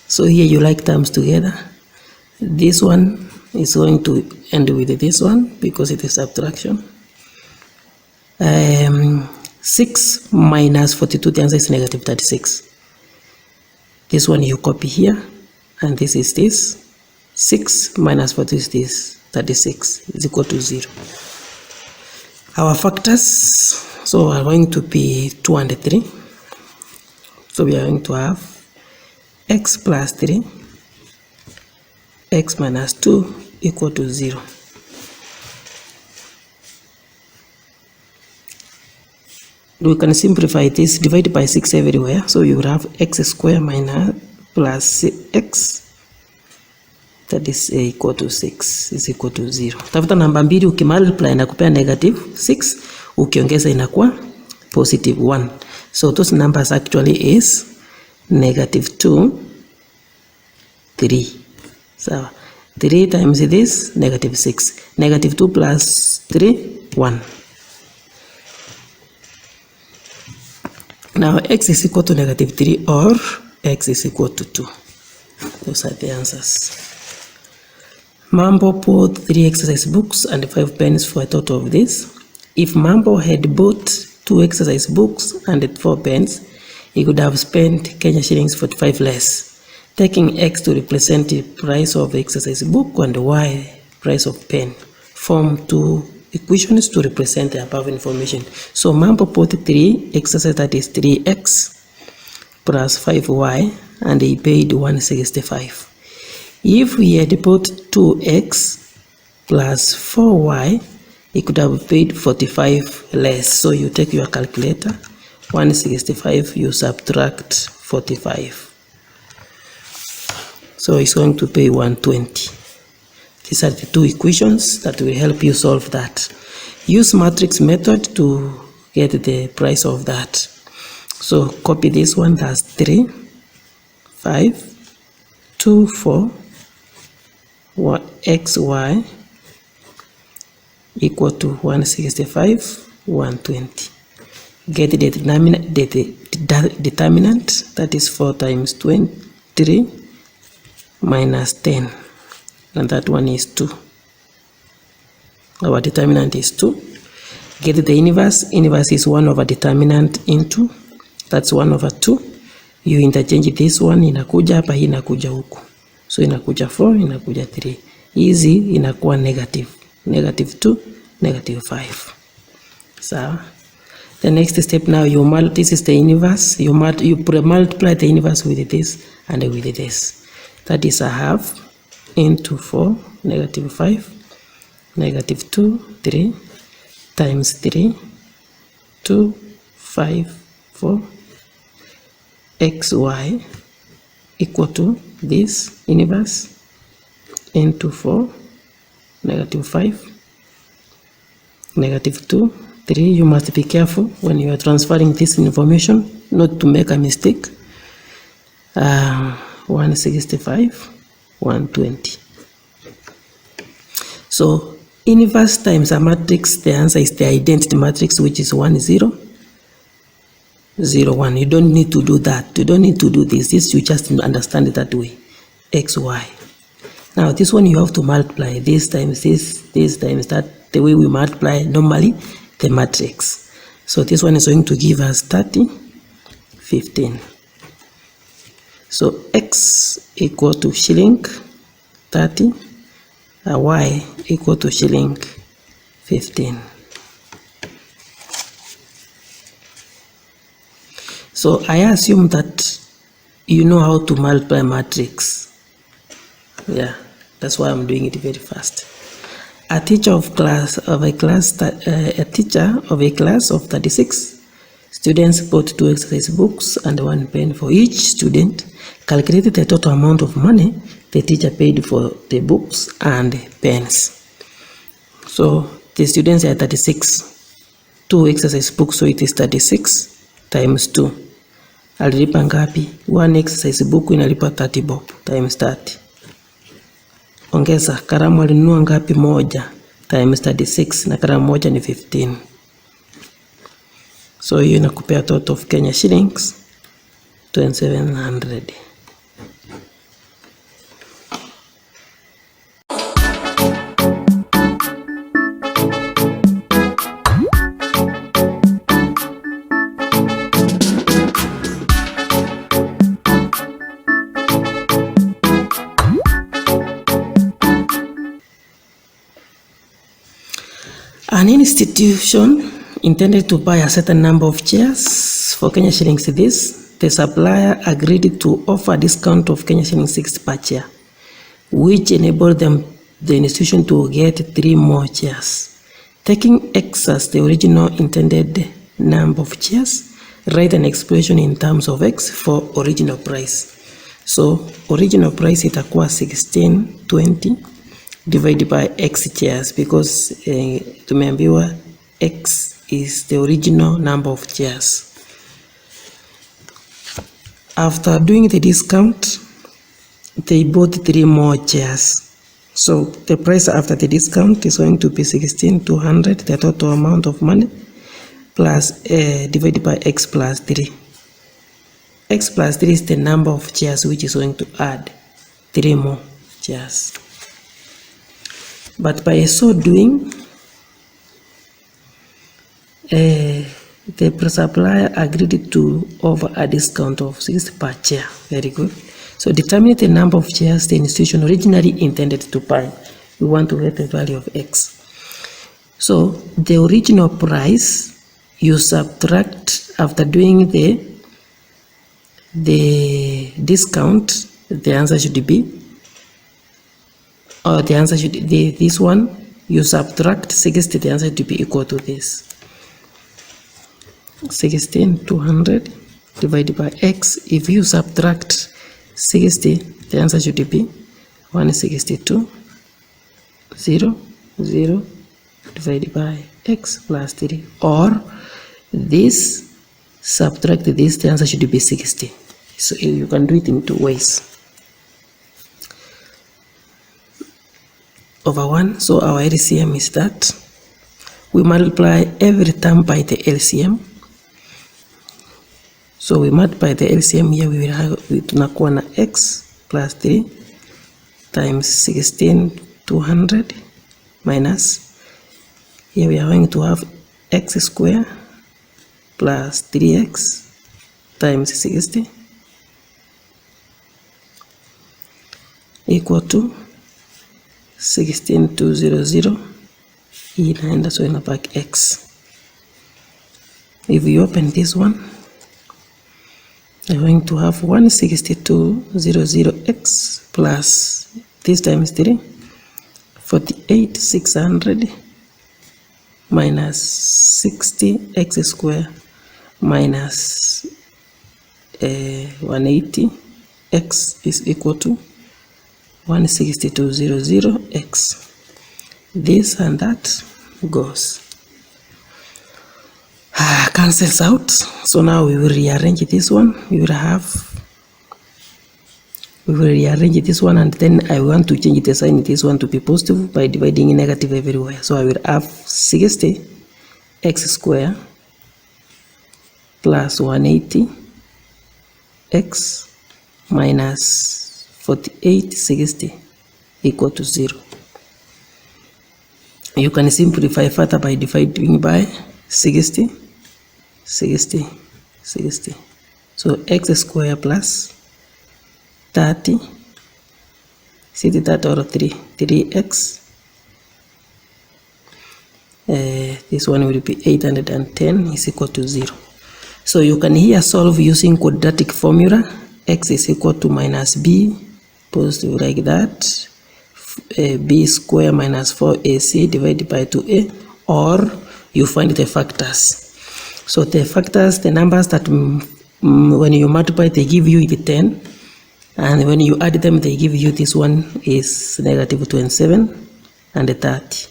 So here you like terms together. This one is going to end with this one because it is subtraction. 6 minus 42, the answer is negative 36. This one you copy here, and this is this. 6 minus 42 is this. 36 is equal to 0. Our factors, so are going to be 2 and 3. So we are going to have x plus 3, x minus 2 equal to 0. We can simplify this, divide by 6 everywhere, so you will have x squared minus plus x, that is equal to 6 is equal to 0. Tafuta namba mbili, ukimultiply inakupea negative 6, ukiongeza inakuwa positive 1. So those numbers actually is negative 2, 3. So 3 times this, negative 6. Negative 2 plus 3, 1. Now x is equal to negative 3 or x is equal to 2. Those are the answers. Mambo bought 3 exercise books and 5 pens for a total of this. If Mambo had bought 2 exercise books and 4 pens, he could have spent Kenya shillings 45 less. Taking x to represent the price of the exercise book and y price of pen, form 2 equations to represent the above information. So Mambo bought 3 exercise, that is 3x plus 5y, and he paid 165. If he had bought 2x plus 4y, he could have paid 45 less. So you take your calculator, 165, you subtract 45. So it's going to pay 120. These are the 2 equations that will help you solve that. Use matrix method to get the price of that. So copy this one, that's 3, 5, 2, 4, xy equal to 165, 120. Get the determinant, that is 4 times 23 minus 10, and that one is 2. Our determinant is 2. Get the inverse. Inverse is 1 over determinant into, that's 1 over 2. You interchange this one, inakuja hapa, hii inakuja huku. So inakuja 4, inakuja 3. Easy, inakuwa negative. Negative 2, negative 5. So the next step now, this is the inverse. You multiply the inverse with this and with this. That is a half into 4, negative 5, negative 2, 3, times 3, 2, 5, 4, xy equal to this inverse into 4, negative 5, negative 2, 3. You must be careful when you are transferring this information not to make a mistake. 165, 120. So inverse times a matrix, the answer is the identity matrix, which is 1, 0, 0, 1. You don't need to do that. You don't need to do this. This you just understand it that way. X, Y. Now this one you have to multiply this times this times that, the way we multiply normally the matrix. So this one is going to give us 30, 15. So x equal to shilling 30, y equal to shilling 15. So I assume that you know how to multiply matrix. Yeah, that's why I'm doing it very fast. A teacher of a class of 36 students bought 2 exercise books and 1 pen for each student. Calculated the total amount of money the teacher paid for the books and pens. So the students are 36. 2 exercise books, so it is 36 times 2. Alilipa ngapi? 1 exercise book inalipa 30 bob times 30. Ongeza kalamu alinunua ngapi? moja times 36, na kalamu moja ni 15. So hiyo inakupea total of Kenya shillings 2700. An institution intended to buy a certain number of chairs for Kenya shillings this. The supplier agreed to offer a discount of Kenya shillings 60 per chair, which enabled the institution to get 3 more chairs. Taking X as the original intended number of chairs, write an expression in terms of X for original price. So original price itakuwa 1620 divided by X chairs, because tumeambiwa X is the original number of chairs. After doing the discount, they bought 3 more chairs. So the price after the discount is going to be 16,200, the total amount of money, plus divided by X plus 3. X plus 3 is the number of chairs which is going to add 3 more chairs. But by so doing, the supplier agreed to offer a discount of 60 per chair. Very good. So determine the number of chairs the institution originally intended to buy. We want to get the value of X. So the original price, you subtract, after doing the discount, the answer should be, or the answer should be this one, you subtract 60, the answer should be equal to this. 16,200 divided by X. If you subtract 60, the answer should be 162,000 divided by X plus 3. Or this, subtract this, the answer should be 60. So you can do it in 2 ways. Over 1. So our LCM is that we multiply every term by the LCM. So we multiply the LCM here, we will have tunakuwa na X plus 3 times 16,200 minus, here we are going to have X square plus 3X times 60 equal to 16,200. Hii inaenda, so inabaki X. If we open this one, we're going to have 162,000x plus this times 3, 48,600 minus 60x square minus 180x is equal to 162,000x. This and that goes. Cancels out. So now we will rearrange this one. We will rearrange this one, and then I want to change the sign in this one to be positive by dividing negative everywhere. So I will have 60 x square plus 180 x minus 4860 equal to 0. You can simplify further by dividing by 60. So x square plus 30, see that or 3x, this one will be 810 is equal to 0. So you can here solve using quadratic formula. X is equal to minus b, positive like that, b square minus 4ac divided by 2a, or you find the factors. So the factors, the numbers that when you multiply they give you the 10, and when you add them they give you this one is negative 27 and 30.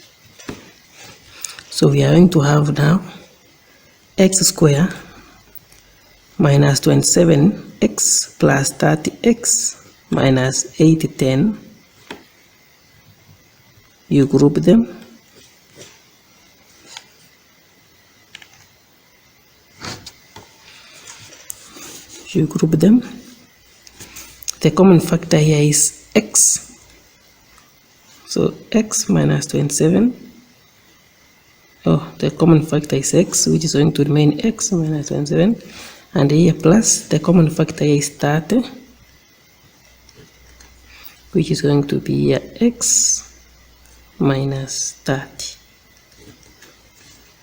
So we are going to have now x square minus 27x plus 30x minus 810. You group them. The common factor here is x. So x minus 27. The common factor is x, which is going to remain x minus 27. And here plus the common factor here is 30, which is going to be here x minus 30.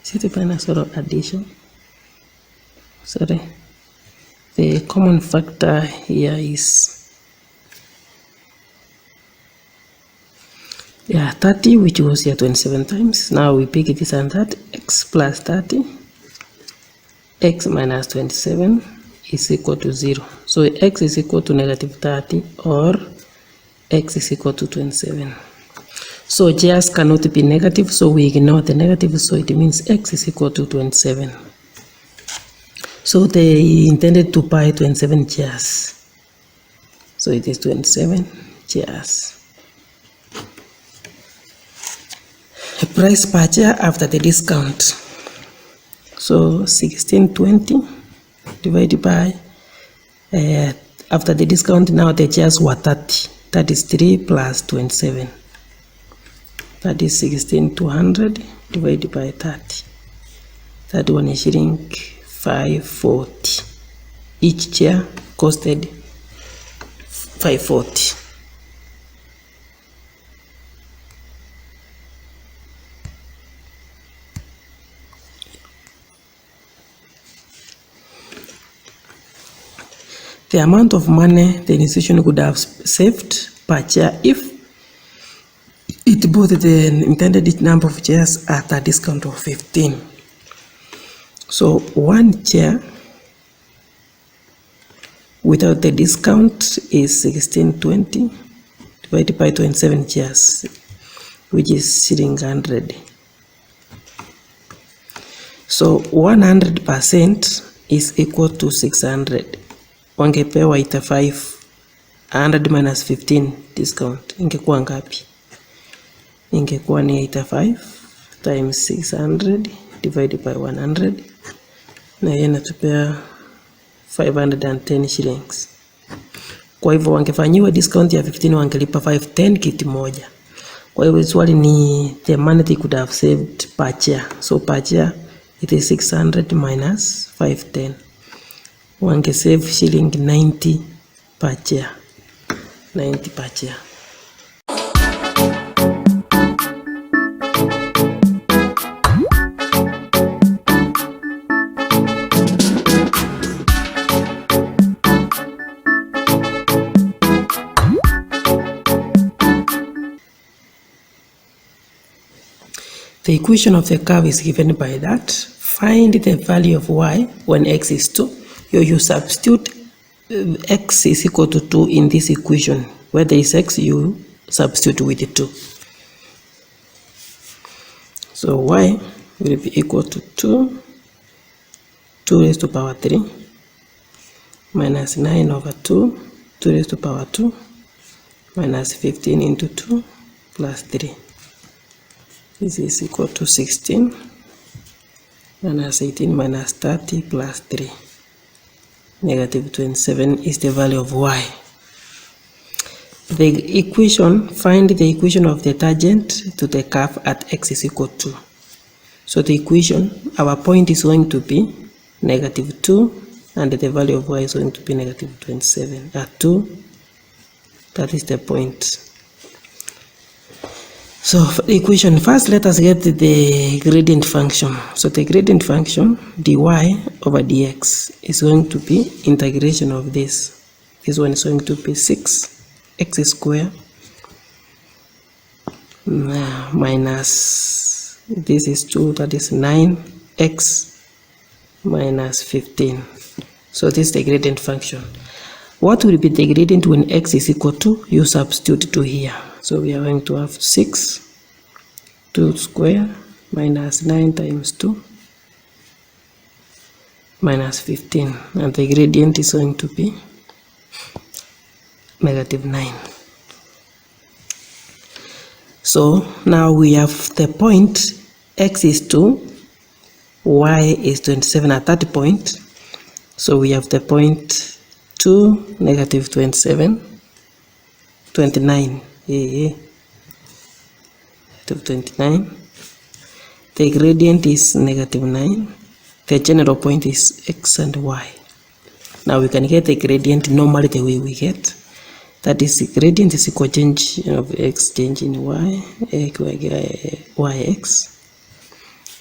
See the final sort of addition? Sorry. The common factor here is 30, which was here 27 times. Now we pick this and that, x plus 30, x minus 27 is equal to 0. So x is equal to negative 30 or x is equal to 27. So just cannot be negative, so we ignore the negative, so it means x is equal to 27. So they intended to buy 27 chairs. So it is 27 chairs. A price per chair after the discount. So 1620 divided by, after the discount now the chairs were 30. That is 3 plus 27. That is 16,200 divided by 30. That one is shilling 540. Each chair costed 540. The amount of money the institution could have saved per chair if it bought the intended number of chairs at a discount of 15. So one chair without the discount is 1620 divided by 27 chairs, which is shilling 100. So 100% is equal to 600. Wangepewa ita 5, 100 minus 15 discount ingekuwa ngapi? Ingekuwa ni 85 times 600 divided by 100, na hiyo inatupea 510 shillings. Kwa hivyo wangefanyiwa discount ya 15 wangelipa 510 kiti moja. Kwa hivyo swali ni the money they could have saved per chair. So per chair it is 600 minus 510. Wange save shilling 90 per chair. 90 per chair. The equation of the curve is given by that. Find the value of y when x is 2. You substitute x is equal to 2 in this equation. Where there is x, you substitute with 2. So y will be equal to 2 raised to power 3 minus 9 over 2 raised to power 2 minus 15 into 2 plus 3. This is equal to 16 minus 18 minus 30 plus 3. Negative 27 is the value of y. The equation, find the equation of the tangent to the curve at x is equal to. So the equation, our point is going to be negative 2 and the value of y is going to be negative 27 at 2 That is the point. So for the equation, first let us get the gradient function. So the gradient function, dy over dx, is going to be integration of this. This one is going to be 6x squared minus, this is 2, that is 9x minus 15. So this is the gradient function. What will be the gradient when x is equal to? You substitute 2 here. So we are going to have 2 square minus 9 times 2 minus 15. And the gradient is going to be -9. So now we have the point x is 2, y is 27 at that point. So we have the point 2, -27, 29. -29. The gradient is -9. The general point is x and y. Now we can get the gradient normally the way we get. That is, the gradient is equal change of x change in y, yx,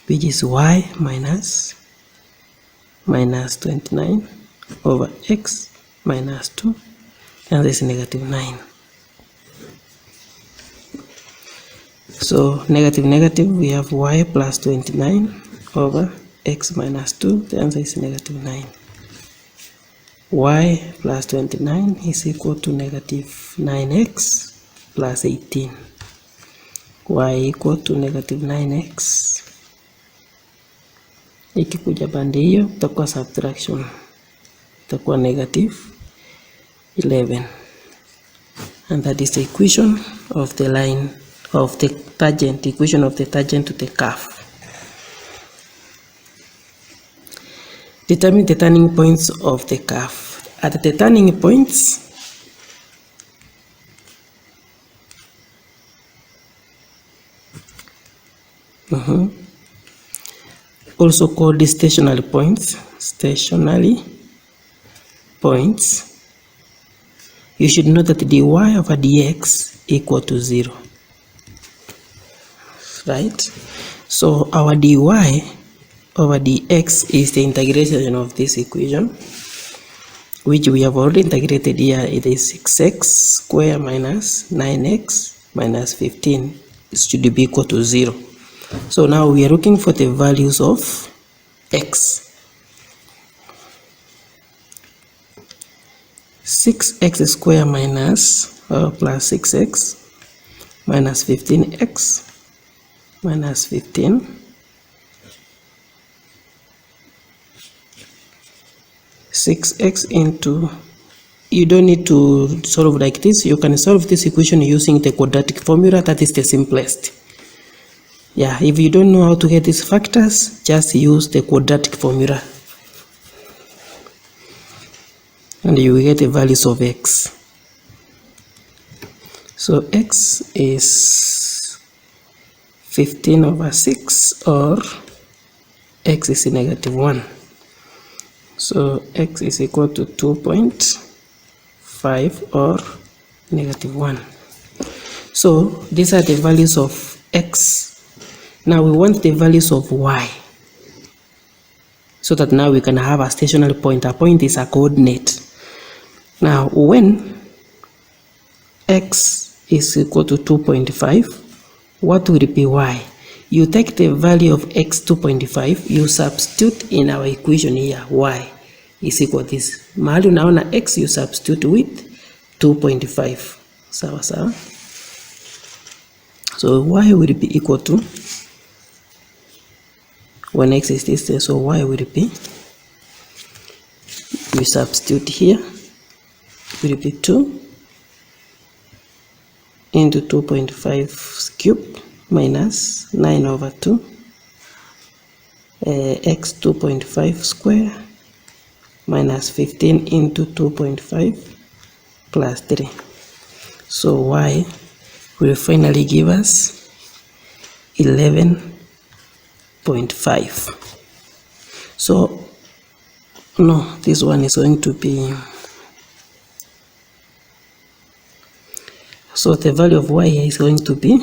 which is y minus 29 over x minus 2, and this is -9. So negative, we have y plus 29 over x minus 2, the answer is -9. Y plus 29 is equal to -9x plus 18. Y equal to -9x. Ikikuja pande hiyo itakuwa subtraction, itakuwa -11. And that is the equation of the line of the tangent, equation of the tangent to the curve. Determine the turning points of the curve. At the turning points, also called the stationary points, you should know that dy over dx equal to 0. Right? So our dy over dx is the integration of this equation, which we have already integrated here. It is 6x squared minus 9x minus 15. It should be equal to 0. So now we are looking for the values of x. 6x squared minus plus 6x minus 15x minus 15. 6x into, you don't need to solve like this. You can solve this equation using the quadratic formula. That is the simplest. Yeah, if you don't know how to get these factors, just use the quadratic formula and you will get the values of x. So x is 15 over 6, or x is -1. So x is equal to 2.5 or -1. So these are the values of x. Now we want the values of y, so that now we can have a stationary point. A point is a coordinate. Now when x is equal to 2.5, what will be y? You take the value of x 2.5, you substitute in our equation here, y is equal to this. Mahali unaona x, you substitute with 2.5. Sawa sawa. So y will be equal to, when x is this, so y will be, we substitute here, will be 2 into 2.5 cubed minus 9 over 2 x 2.5 square minus 15 into 2.5 plus 3. So y will finally give us 11.5. So no, this one is going to be So the value of y here is going to be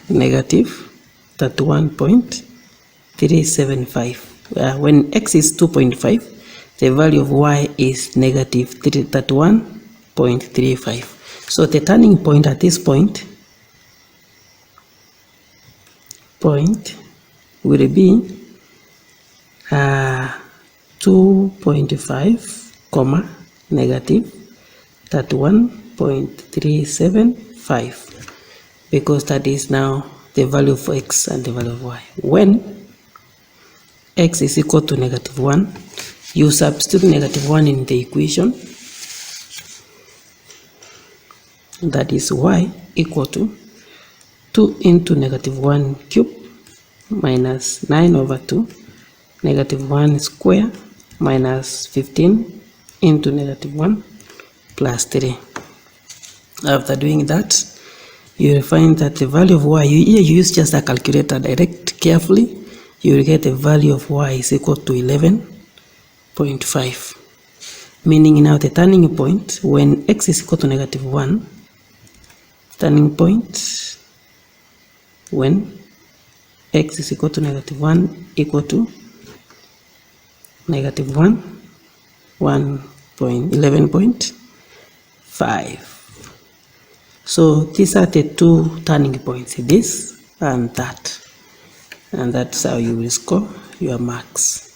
negative 31.375. When x is 2.5, the value of y is negative 31.35. So the turning point at this point will be 2.5 comma negative 31.375, because that is now the value of x and the value of y. When x is equal to negative 1, you substitute negative 1 in the equation. That is y equal to 2 into negative 1 cube minus 9 over 2 negative 1 square minus 15 into negative 1 plus 3. After doing that, you will find that the value of y, you use just a calculator, direct carefully, you will get the value of y is equal to 11.5. Meaning now the turning point, when x is equal to negative 1, turning point when x is equal to negative 1 equal to negative 11.5. So these are the two turning points, this and that. And that's how you will score your marks.